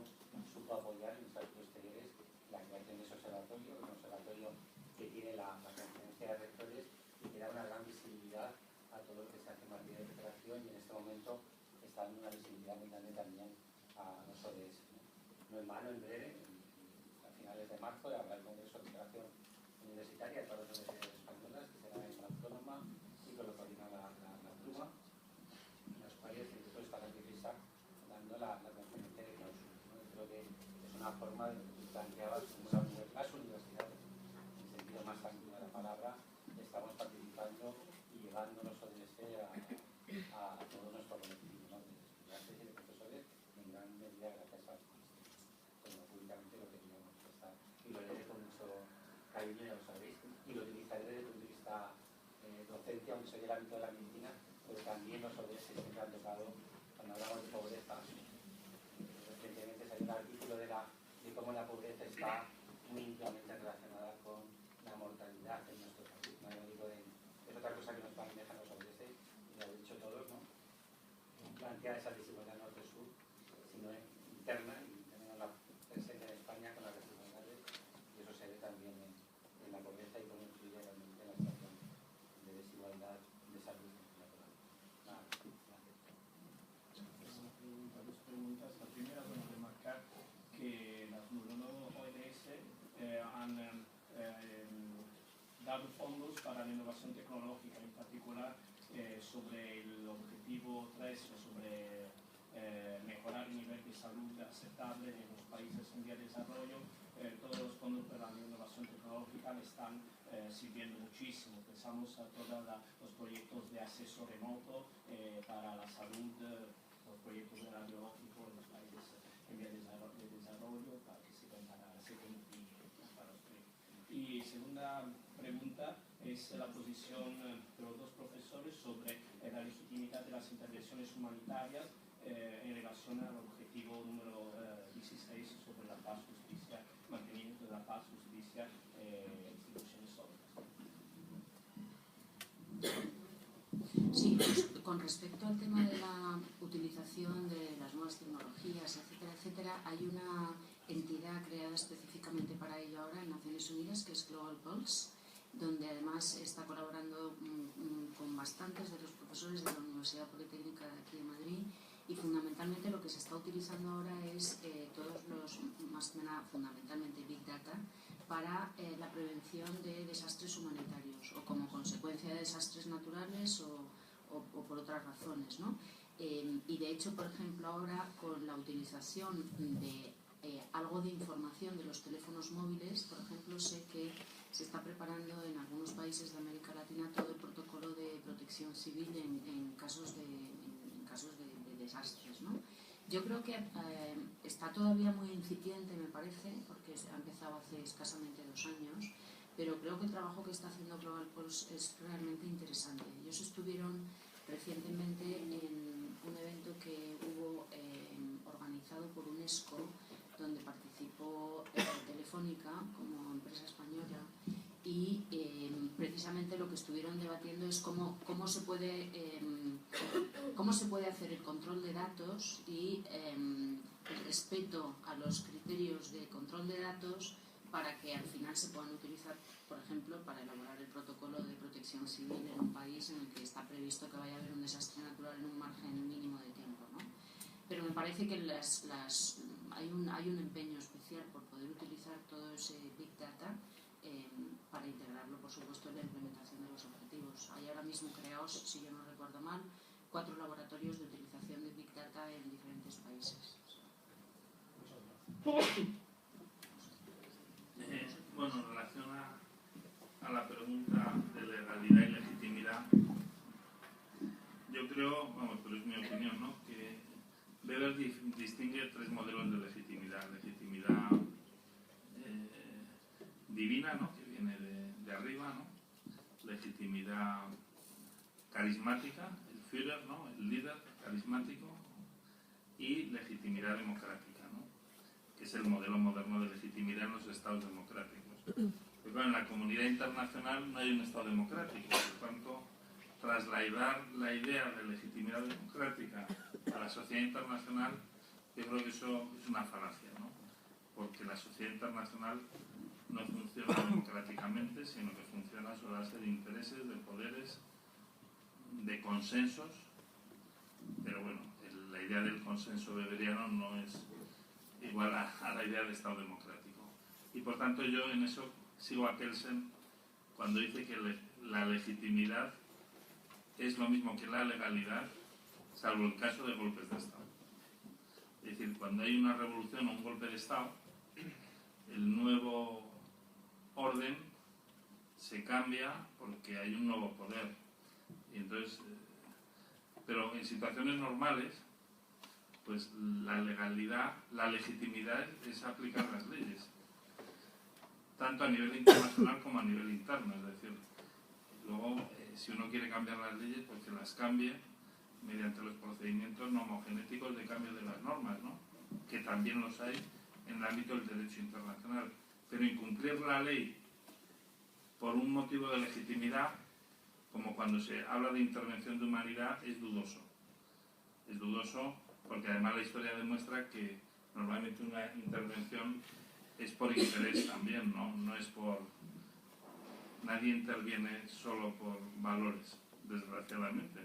supo apoyar en los actos exteriores la creación de ese observatorio, un observatorio que tiene la conferencia de rectores y que da una gran visibilidad a todo lo que se hace en materia de cooperación, y en este momento está dando una visibilidad muy grande también a los ODS. No en vano, en breve, a finales de marzo, habrá el Congreso de Cooperación Universitaria de todas las universidades españolas, que será en la Autónoma y que lo coordina la Pluma, en los cuales el grupo está dando la conferencia de clausura, ¿no? Creo que es una forma de lo que tú planteabas, como las universidades, en el sentido más amplio de la palabra, estamos participando y llevando los ODS a todo nuestro colectivo, ¿no? De estudiantes y de profesores, en gran medida gracias a como públicamente lo queríamos expresar, y lo haré con mucho cariño, ya lo sabéis, y lo utilizaré desde el punto de vista docente, aunque soy del ámbito de la medicina, pero también los ODS siempre han tocado cuando hablamos de pobreza. Recientemente salió un artículo de cómo la pobreza está muy íntimamente relacionada con la mortalidad en nuestro país, ¿no? Es otra cosa que nos manejan los ODS, y lo han dicho todos, ¿no? Plantear esa desigualdad norte-sur, sino interna, y tenemos la presencia en España con las desigualdades, y eso se ve también en la pobreza y cómo influye realmente en la situación de desigualdad de salud. Nada, gracias. Dos preguntas. La primera, bueno, remarcar que las ONS han dado fondos para la innovación tecnológica, en particular sobre el objetivo 3, sobre mejorar el nivel de salud aceptable en los países en vía de desarrollo. Todos los fondos para la innovación tecnológica le están sirviendo muchísimo. Pensamos a todos los proyectos de acceso remoto para la salud, los proyectos de radiológico en los países en vía de desarrollo, para que se puedan para los proyectos. Y segunda pregunta es la posición de los dos profesores sobre la legitimidad de las intervenciones humanitarias en relación al objetivo número 16 sobre la paz, justicia, mantenimiento de la paz, justicia, instituciones sólidas. Sí, pues, con respecto al tema de la utilización de las nuevas tecnologías, etcétera, etcétera, hay una entidad creada específicamente para ello ahora en Naciones Unidas, que es Global Pulse, donde además está colaborando con bastantes de los profesores de la Universidad Politécnica de aquí de Madrid, y fundamentalmente lo que se está utilizando ahora es todos los, más que nada, fundamentalmente Big Data, para la prevención de desastres humanitarios o como consecuencia de desastres naturales o por otras razones, ¿no? Y de hecho, por ejemplo, ahora con la utilización de algo de información de los teléfonos móviles, por ejemplo, sé que se está preparando en algunos países de América Latina todo el protocolo de protección civil en casos de desastres, ¿no? Yo creo que está todavía muy incipiente, me parece, porque ha empezado hace escasamente 2 años, pero creo que el trabajo que está haciendo Global Pulse es realmente interesante. Ellos estuvieron recientemente en un evento que hubo organizado por UNESCO, donde participó Telefónica como empresa española, y precisamente lo que estuvieron debatiendo es cómo se puede hacer el control de datos y el respeto a los criterios de control de datos para que al final se puedan utilizar, por ejemplo, para elaborar el protocolo de protección civil en un país en el que está previsto que vaya a haber un desastre natural en un margen mínimo de tiempo, ¿no? Pero me parece que hay un empeño especial por poder utilizar todo ese Big Data para integrarlo, por supuesto, en la implementación de los objetivos. Hay ahora mismo creados, si yo no recuerdo mal, 4 laboratorios de utilización de Big Data en diferentes países. Bueno, en relación a la pregunta de legalidad y legitimidad, yo creo, vamos, pero es mi opinión, ¿no?, que Weber distingue 3 modelos de legitimidad. Legitimidad divina, ¿no?, que viene de arriba, ¿no?, legitimidad carismática, el Führer, ¿no?, el líder carismático, y legitimidad democrática, ¿no?, que es el modelo moderno de legitimidad en los estados democráticos. Pero claro, en la comunidad internacional no hay un estado democrático, por lo tanto, trasladar la idea de legitimidad democrática a la sociedad internacional, yo creo que eso es una falacia, ¿no? Porque la sociedad internacional no funciona democráticamente, sino que funciona sobre la base de intereses, de poderes, de consensos, pero bueno, la idea del consenso weberiano no es igual a la idea de Estado democrático. Y por tanto yo en eso sigo a Kelsen cuando dice que la legitimidad es lo mismo que la legalidad, salvo el caso de golpes de Estado. Es decir, cuando hay una revolución o un golpe de Estado, el nuevo orden se cambia porque hay un nuevo poder. Y entonces, pero en situaciones normales, pues la legalidad, la legitimidad es aplicar las leyes, tanto a nivel internacional como a nivel interno. Es decir, luego, si uno quiere cambiar las leyes, pues que las cambie mediante los procedimientos nomogenéticos de cambio de las normas, ¿no? Que también los hay en el ámbito del derecho internacional. Pero incumplir la ley por un motivo de legitimidad, como cuando se habla de intervención de humanidad, es dudoso. Es dudoso porque además la historia demuestra que normalmente una intervención es por interés también, ¿no? No es por... Nadie interviene solo por valores, desgraciadamente.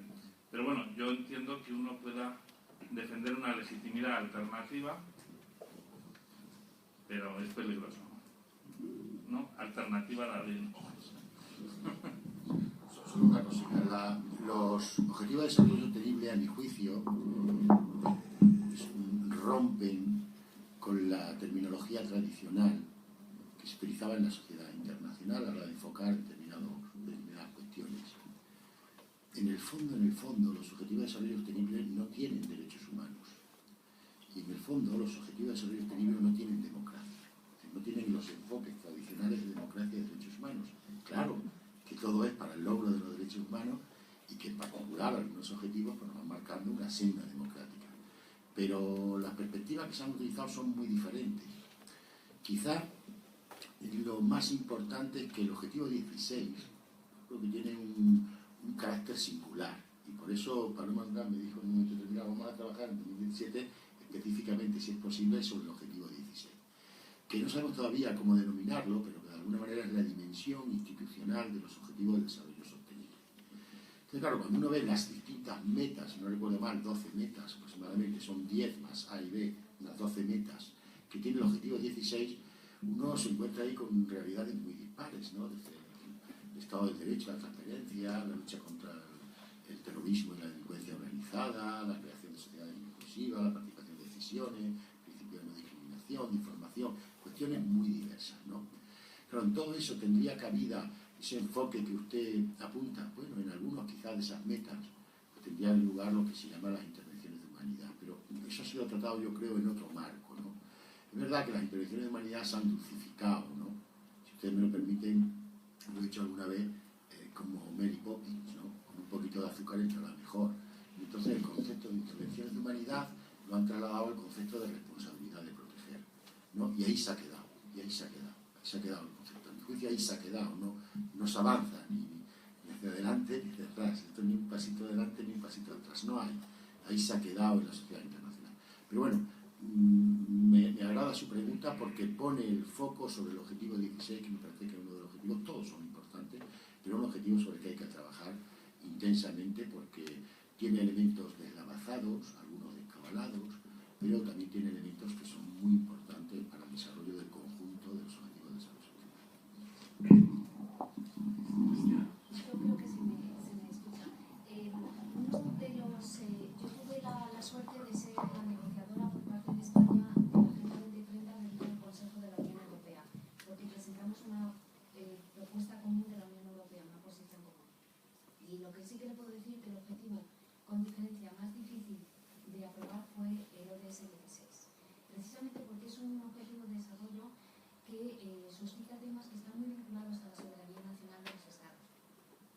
Pero bueno, yo entiendo que uno pueda defender una legitimidad alternativa, pero es peligroso, ¿no? Alternativa a la ley. Solo una cosita. Los objetivos de desarrollo sostenible, a mi juicio, rompen con la terminología tradicional que se utilizaba en la sociedad internacional a la hora de enfocar determinadas cuestiones. En el fondo, los objetivos de desarrollo sostenible no tienen derechos humanos. Y en el fondo, los objetivos de desarrollo sostenible no tienen democracia. No tienen los enfoques tradicionales de democracia y derechos humanos. Claro que todo es para el logro de los derechos humanos y que en particular algunos objetivos pues, nos van marcando una senda democrática. Pero las perspectivas que se han utilizado son muy diferentes. Quizá lo más importante es que el objetivo 16 creo que tiene un carácter singular y por eso Paloma Durán me dijo en un momento determinado vamos a trabajar en 2017 específicamente, si es posible, sobre el objetivo 16, que no sabemos todavía cómo denominarlo, pero que de alguna manera es la dimensión institucional de los objetivos del desarrollo sostenible. Entonces, claro, cuando uno ve las distintas metas, si no recuerdo mal, 12 metas aproximadamente, son 10 más A y B, las 12 metas que tiene el objetivo 16, uno se encuentra ahí con realidades muy dispares, ¿no? Desde el Estado del Derecho, la transparencia, la lucha contra el terrorismo y la delincuencia organizada, la creación de sociedades inclusivas, la participación de decisiones, principio de no discriminación, de información, cuestiones muy diversas, ¿no? Pero en todo eso tendría cabida ese enfoque que usted apunta. Bueno, en algunos quizás de esas metas pues, tendría lugar lo que se llama las intervenciones de humanidad, pero eso ha sido tratado yo creo en otro marco, ¿no? Es verdad que las intervenciones de humanidad se han dulcificado, ¿no? Si ustedes me lo permiten, lo he dicho alguna vez, como Mary Poppins, ¿no? Con un poquito de azúcar entrará mejor. Y entonces el concepto de intervenciones de humanidad lo han trasladado al concepto de responsabilidad de proteger, ¿no? Y ahí se ha quedado, ahí se ha quedado el concepto. A mi juicio ahí se ha quedado, no se avanza ni hacia adelante ni hacia atrás. Esto ni un pasito adelante ni un pasito atrás, no hay. Ahí se ha quedado en la sociedad internacional. Pero bueno, me agrada su pregunta porque pone el foco sobre el objetivo 16, que me parece que es uno de los objetivos, todos son importantes, pero un objetivo sobre el que hay que trabajar intensamente porque tiene elementos deslavazados, algunos descabalados, pero también tiene elementos que son muy importantes para el desarrollo del conjunto de los objetivos de desarrollo sostenible. Yo creo que se me escucha. Uno de los, yo tuve la suerte de ser la negociadora por parte de España de la Agenda 2030 dentro del Consejo de la Unión Europea, porque presentamos una propuesta común de la Unión Europea, una posición común. Y lo que sí que le puedo decir que el objetivo con diferencia más difícil de aprobar fue el ODS 16, precisamente porque es un objetivo de desarrollo que suscita temas que están muy vinculados a la soberanía nacional de los estados.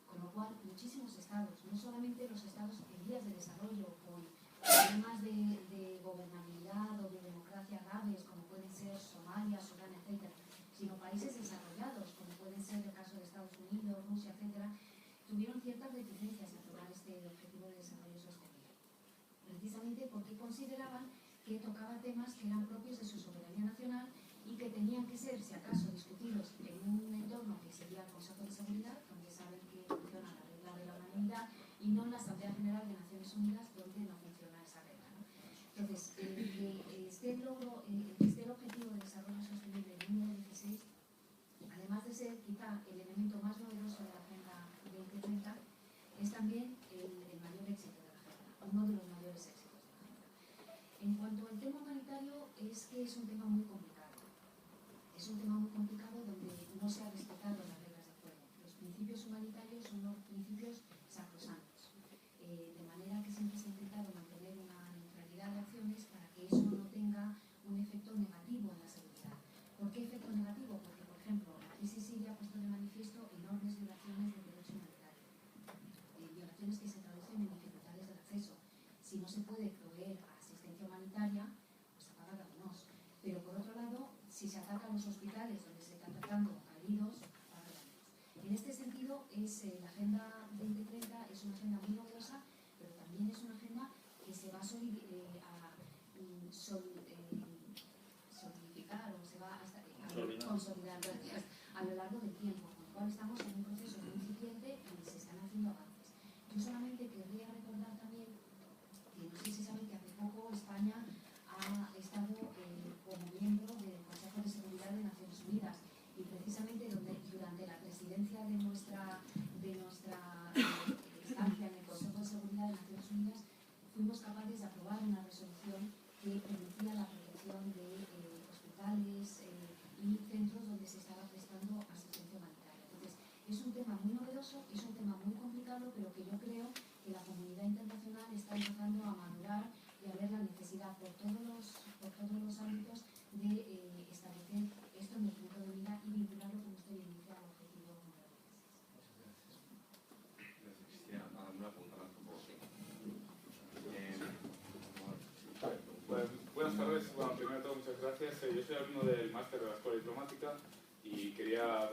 Con lo cual, muchísimos estados, no solamente los estados en vías de desarrollo, con problemas de gobernabilidad o de democracia graves, como pueden ser Rusia, etcétera, tuvieron ciertas reticencias a aprobar este objetivo de desarrollo sostenible, precisamente porque consideraban que tocaba temas que eran propios de su soberanía nacional y que tenían que ser, si acaso, discutidos en un entorno que sería el Consejo de Seguridad, donde saben que funciona la regla de la unanimidad, y no en la Asamblea General de Naciones Unidas, donde no funciona esa regla, ¿no? Entonces, este el objetivo de desarrollo sostenible número 16, además de ser quizá el elemento más novedoso de la Agenda 2030, es también el mayor éxito de la Agenda, uno de los mayores éxitos de la Agenda. En cuanto al tema humanitario, es que es un tema muy complicado. Es un tema muy complicado donde no se han respetado las reglas de juego. Los principios humanitarios son unos principios sacrosantos, de manera que siempre se ha intentado mantener una neutralidad de acciones para que eso no tenga un efecto negativo en la seguridad. ¿Por qué efecto negativo? Porque, por ejemplo, la crisis siria ha puesto de manifiesto enormes violaciones del derecho humanitario, violaciones que se traducen en dificultades del acceso. Si no se puede proveer asistencia humanitaria, pues se apaga la luz. Pero por otro lado, si se atacan los hospitales donde se está tratando a heridos, apaga la luz. En este sentido, la Agenda 2030 es una agenda muy novedosa, pero también es una agenda que se va a solidificar o se va a consolidar a lo largo del tiempo, con lo cual estamos en un proceso muy incipiente y se están haciendo avances. Yo solamente querría recordar también que no sé si saben que hace poco España ha estado como miembro del Consejo de Seguridad de Naciones Unidas y precisamente durante la presidencia de nuestra estancia en el Consejo de Seguridad de Naciones Unidas fuimos capaces de aprobar una resolución que permitía la protección de hospitales y centros donde se estaba prestando asistencia humanitaria. Entonces, es un tema muy novedoso, es un tema muy complicado, pero que yo creo que la comunidad internacional está empezando a madurar y a ver la necesidad por todos los ámbitos de establecer esto en el punto de mira y vincularlo, como usted bien dice, al objetivo número 16. Gracias, Cristina. Me apuntarán un poco. Buenas tardes. Bueno, primero de todo, muchas gracias. Yo soy alumno del máster de la Escuela Diplomática y quería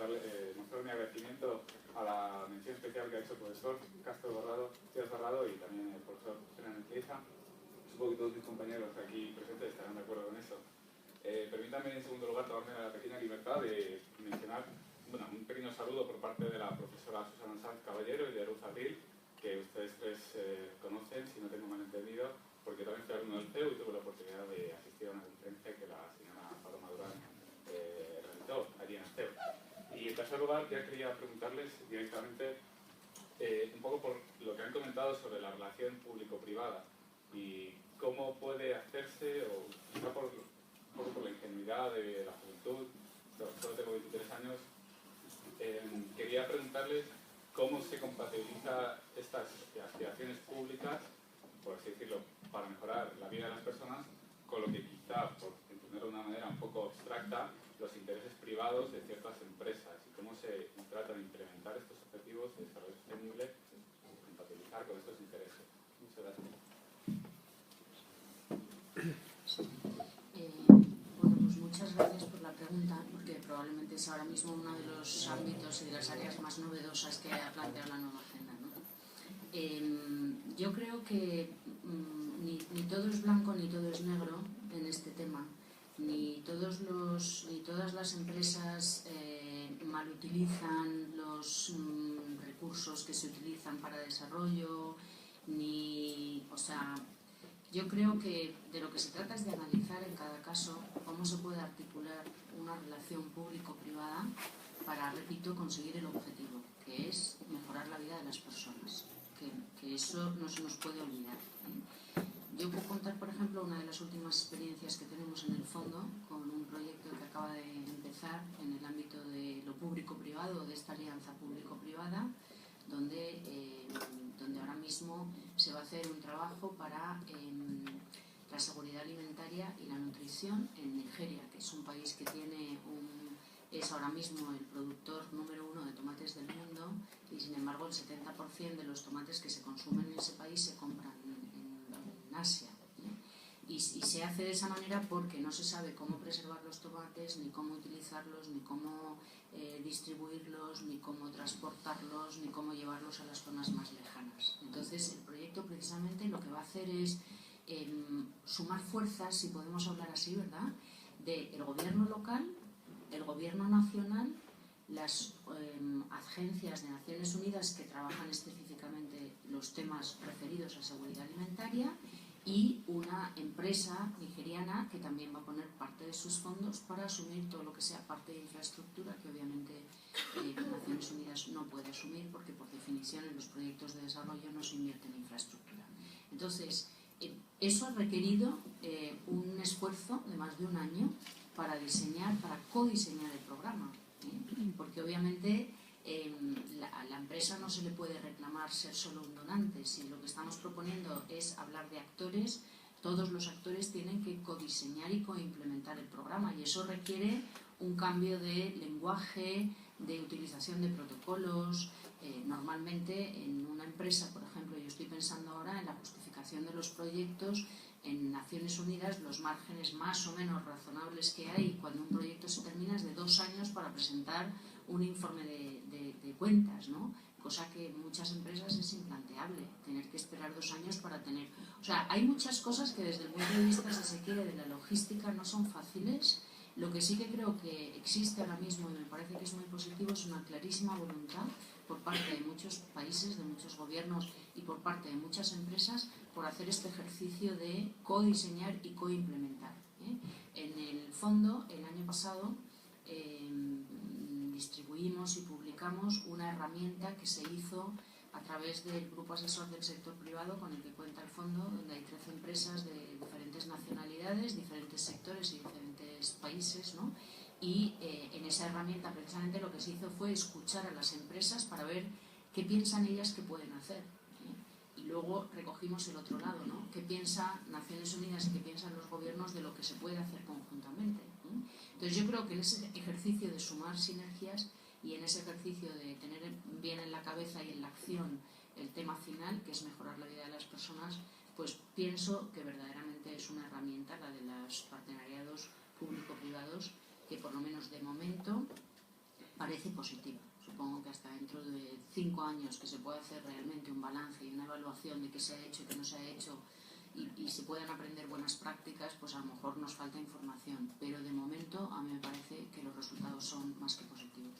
mostrar mi agradecimiento a la mención especial que ha hecho el profesor Díaz Barrado y también el profesor Fernández Leiza. Supongo que todos mis compañeros aquí presentes estarán de acuerdo con eso. Permítanme, en segundo lugar, tomarme la pequeña libertad de mencionar un pequeño saludo por parte de la profesora Susana Sanz Caballero y de Ruth Abril, que ustedes tres conocen, si no tengo mal entendido, porque también fui alumno del CEU y tuve la oportunidad de asistir a una conferencia que la señora Paloma Durán realizó allí en el CEU. Y en tercer lugar, ya quería preguntarles directamente un poco por lo que han comentado sobre la relación público-privada y cómo puede hacerse, o quizá un poco por la ingenuidad de la juventud, solo tengo 23 años, quería preguntarles cómo se compatibiliza estas aspiraciones públicas, por así decirlo, para mejorar la vida de las personas, con lo que quizá, por entenderlo de una manera un poco abstracta, los intereses privados de ciertas empresas y cómo se trata de implementar estos objetivos de desarrollo sostenible, compatibilizar con estos intereses. Muchas gracias. Bueno, pues muchas gracias por la pregunta, porque probablemente es ahora mismo uno de los ámbitos y de las áreas más novedosas que ha planteado la nueva agenda, ¿no? Yo creo que ni todo es blanco ni todo es negro en este tema, ni todas las empresas malutilizan los recursos que se utilizan para desarrollo, yo creo que de lo que se trata es de analizar en cada caso cómo se puede articular una relación público-privada para, repito, conseguir el objetivo, que es mejorar la vida de las personas, que eso no se nos puede olvidar. Yo puedo contar, por ejemplo, una de las últimas experiencias que tenemos en el fondo con un proyecto que acaba de empezar en el ámbito de lo público-privado, de esta alianza público-privada, donde ahora mismo se va a hacer un trabajo para la seguridad alimentaria y la nutrición en Nigeria, que es un país que es ahora mismo el productor número 1 de tomates del mundo y, sin embargo, el 70% de los tomates que se consumen en ese país se compran en Asia. Y se hace de esa manera porque no se sabe cómo preservar los tomates, ni cómo utilizarlos, ni cómo distribuirlos, ni cómo transportarlos, ni cómo llevarlos a las zonas más lejanas. Entonces, el proyecto precisamente lo que va a hacer es sumar fuerzas, si podemos hablar así, ¿verdad?, del gobierno local, el gobierno nacional, las agencias de Naciones Unidas que trabajan específicamente los temas referidos a seguridad alimentaria y una empresa nigeriana que también va a poner parte de sus fondos para asumir todo lo que sea parte de infraestructura que obviamente Naciones Unidas no puede asumir porque por definición en los proyectos de desarrollo no se invierte en infraestructura. Entonces, eso ha requerido un esfuerzo de más de un año para diseñar, para codiseñar el programa, porque obviamente a la empresa no se le puede reclamar ser solo un donante. Si lo que estamos proponiendo es hablar de actores, todos los actores tienen que codiseñar y coimplementar el programa y eso requiere un cambio de lenguaje, de utilización de protocolos. Normalmente en una empresa, por ejemplo, yo estoy pensando ahora en la justificación de los proyectos en Naciones Unidas, los márgenes más o menos razonables que hay cuando un proyecto se termina es de 2 años para presentar un informe de cuentas, ¿no? Cosa que en muchas empresas es implanteable, tener que esperar 2 años para tener... O sea, hay muchas cosas que desde el punto de vista, si se quiere, de la logística no son fáciles. Lo que sí que creo que existe ahora mismo y me parece que es muy positivo es una clarísima voluntad por parte de muchos países, de muchos gobiernos y por parte de muchas empresas por hacer este ejercicio de codiseñar y coimplementar. En el fondo, el año pasado distribuimos y publicamos una herramienta que se hizo a través del grupo asesor del sector privado con el que cuenta el fondo, donde hay 13 empresas de diferentes nacionalidades, diferentes sectores y diferentes países, ¿no? Y en esa herramienta precisamente lo que se hizo fue escuchar a las empresas para ver qué piensan ellas que pueden hacer. Y luego recogimos el otro lado, ¿no? ¿Qué piensa Naciones Unidas y qué piensan los gobiernos de lo que se puede hacer conjuntamente? Entonces yo creo que en ese ejercicio de sumar sinergias y en ese ejercicio de tener bien en la cabeza y en la acción el tema final, que es mejorar la vida de las personas, pues pienso que verdaderamente es una herramienta, la de los partenariados público-privados, que por lo menos de momento parece positiva. Supongo que hasta dentro de 5 años que se pueda hacer realmente un balance y una evaluación de qué se ha hecho y qué no se ha hecho y se puedan aprender buenas prácticas, pues a lo mejor nos falta información. Pero de momento a mí me parece que los resultados son más que positivos.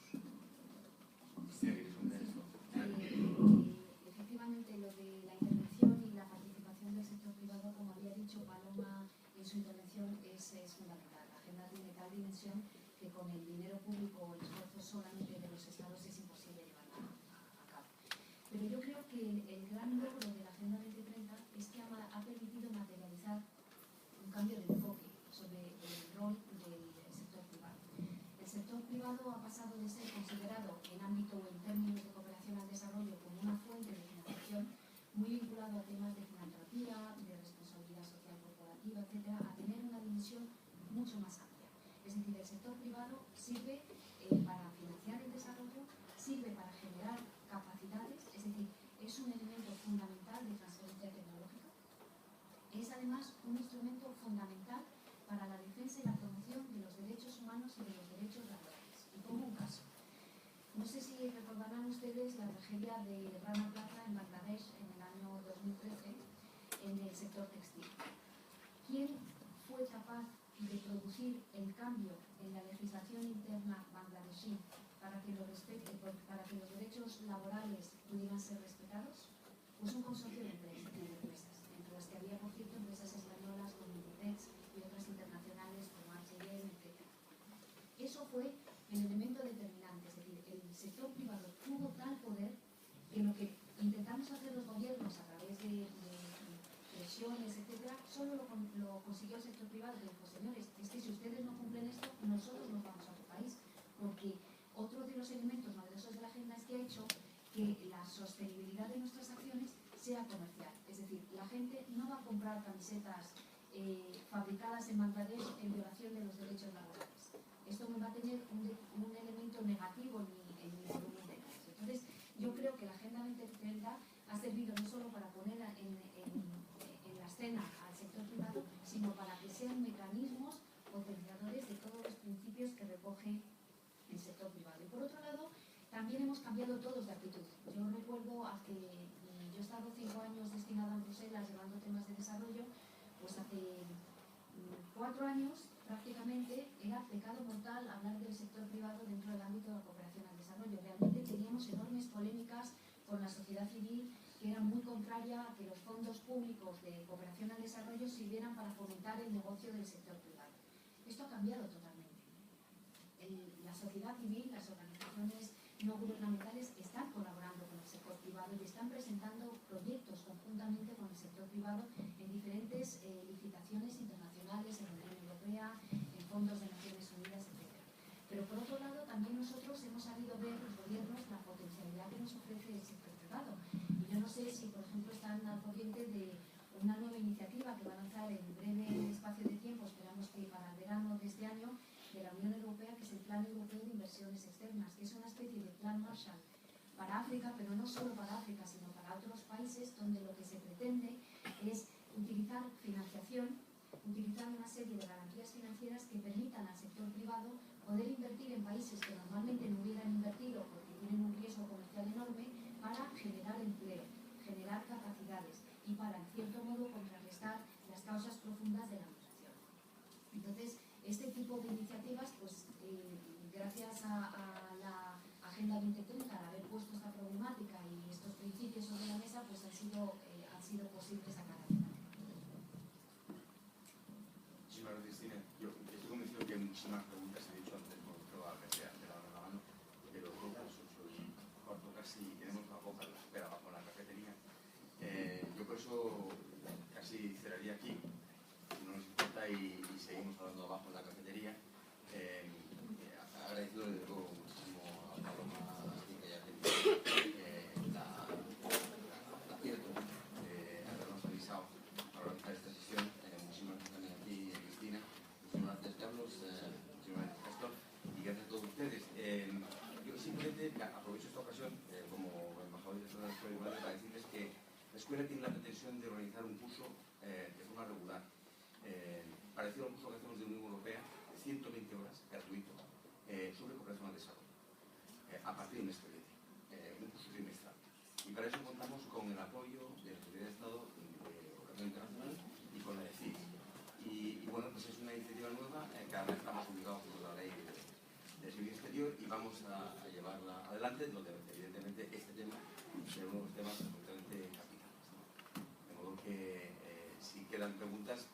Efectivamente, lo de la intervención y la participación del sector privado, como había dicho Paloma en su intervención, es fundamental. La agenda tiene tal dimensión que con el dinero público o el esfuerzo solamente de los estados es imposible llevarla a cabo. Pero yo creo que el gran logro de la Agenda 2030 es que ha permitido materializar un cambio de enfoque sobre el rol del sector privado. El sector privado ha pasado de ser considerado en ámbito o en términos de cooperación al desarrollo como una fuente de financiación muy vinculado a temas de filantropía, de responsabilidad social corporativa, etcétera, a tener una dimensión mucho más amplia. Es decir, el sector privado sirve para financiar el desarrollo, sirve para generar capacidades, es decir, es un elemento fundamental de transferencia tecnológica, es además un instrumento fundamental para la defensa y la promoción de los derechos humanos y de los derechos laborales. Y pongo un caso. No sé si recordarán ustedes la tragedia de Rana Plaza en Bangladesh en el año 2013 en el sector textil. ¿Quién fue capaz de producir el cambio en la legislación interna bangladesí para que los derechos laborales pudieran ser respetados? Pues un consorcio de empresas, entre las que había, por cierto, empresas españolas como Inditex y otras internacionales como H&M, etc. Eso fue el elemento determinante, es decir, el sector privado tuvo tal poder que lo que intentamos hacer los gobiernos a través de presiones, etcétera, solo lo consiguió el sector privado. Y dijo, señores, es que si ustedes no cumplen esto, nosotros nos vamos a otro país, porque otro de los elementos novedosos de la agenda es que ha hecho que la sostenibilidad de nuestras acciones sea comercial. Es decir, la gente no va a comprar camisetas fabricadas en Bangladesh en violación de los derechos laborales. Esto no va a tener un elemento negativo en mi volumen de negocio. Entonces, yo creo que la Agenda 2030 ha servido no solo para poner en la escena al sector privado, sino también hemos cambiado todos de actitud. Yo recuerdo yo he estado 5 años destinada en Bruselas llevando temas de desarrollo, pues hace 4 años prácticamente era pecado mortal hablar del sector privado dentro del ámbito de la cooperación al desarrollo. Realmente teníamos enormes polémicas con la sociedad civil que era muy contraria a que los fondos públicos de cooperación al desarrollo sirvieran para fomentar el negocio del sector privado. Esto ha cambiado totalmente. La sociedad civil, las organizaciones no gubernamentales están colaborando con el sector privado y están presentando proyectos conjuntamente con el sector privado en diferentes licitaciones internacionales, en la Unión Europea, en fondos de Naciones Unidas, etc. Pero por otro lado, también nosotros hemos sabido ver, los gobiernos, la potencialidad que nos ofrece el sector privado. Y yo no sé si, por ejemplo, están al corriente de una nueva iniciativa que va a lanzar en breve espacio de tiempo, esperamos que para el verano de este año, de la Unión Europea, que es el Plan Europeo de Inversiones Externas, que es una especie de plan Marshall para África, pero no solo para África, sino para otros países, donde lo que se pretende es utilizar financiación, utilizar una serie de garantías financieras que permitan al sector privado poder invertir en países que normalmente no hubieran invertido porque tienen un riesgo comercial enorme, para generar empleo, generar capacidades y para, en cierto modo, contrarrestar las causas profundas de la migración. Entonces, este tipo de iniciativas, pues gracias a la Agenda 2030, al haber puesto esta problemática y estos principios sobre la mesa, pues han sido posibles sacar adelante. Muchísimas gracias, Cristina. Yo estoy convencido que hay muchísimas preguntas, he dicho antes, por probar que sea de la mano, pero creo que son cuarto casi, tenemos una poca la espera bajo la cafetería. Yo por eso casi cerraría aquí, si no nos importa, y seguimos hablando abajo en la cafetería. Agradecido desde luego muchísimo a Paloma que haya tenido el acierto de habernos avisado para organizar esta sesión. Muchísimas gracias también a ti, Cristina. Muchísimas gracias, Carlos. Muchísimas gracias, Castor. Y gracias a todos ustedes. Yo simplemente aprovecho esta ocasión como embajador y director de la Escuela para decirles que la escuela tiene la pretensión de organizar un curso de forma regular, parecido al curso que hacemos de Unión Europea, 120 horas, gratuito, sobre cooperación al desarrollo, a partir de un expediente, un curso trimestral. Y para eso contamos con el apoyo de la Secretaría de Estado de Cooperación Internacional y con la ECID. Y bueno, pues es una iniciativa nueva, cada vez estamos obligados por la ley de servicio exterior y vamos a llevarla adelante, donde evidentemente este tema es uno de los temas absolutamente capitales, ¿no? De modo que si quedan preguntas,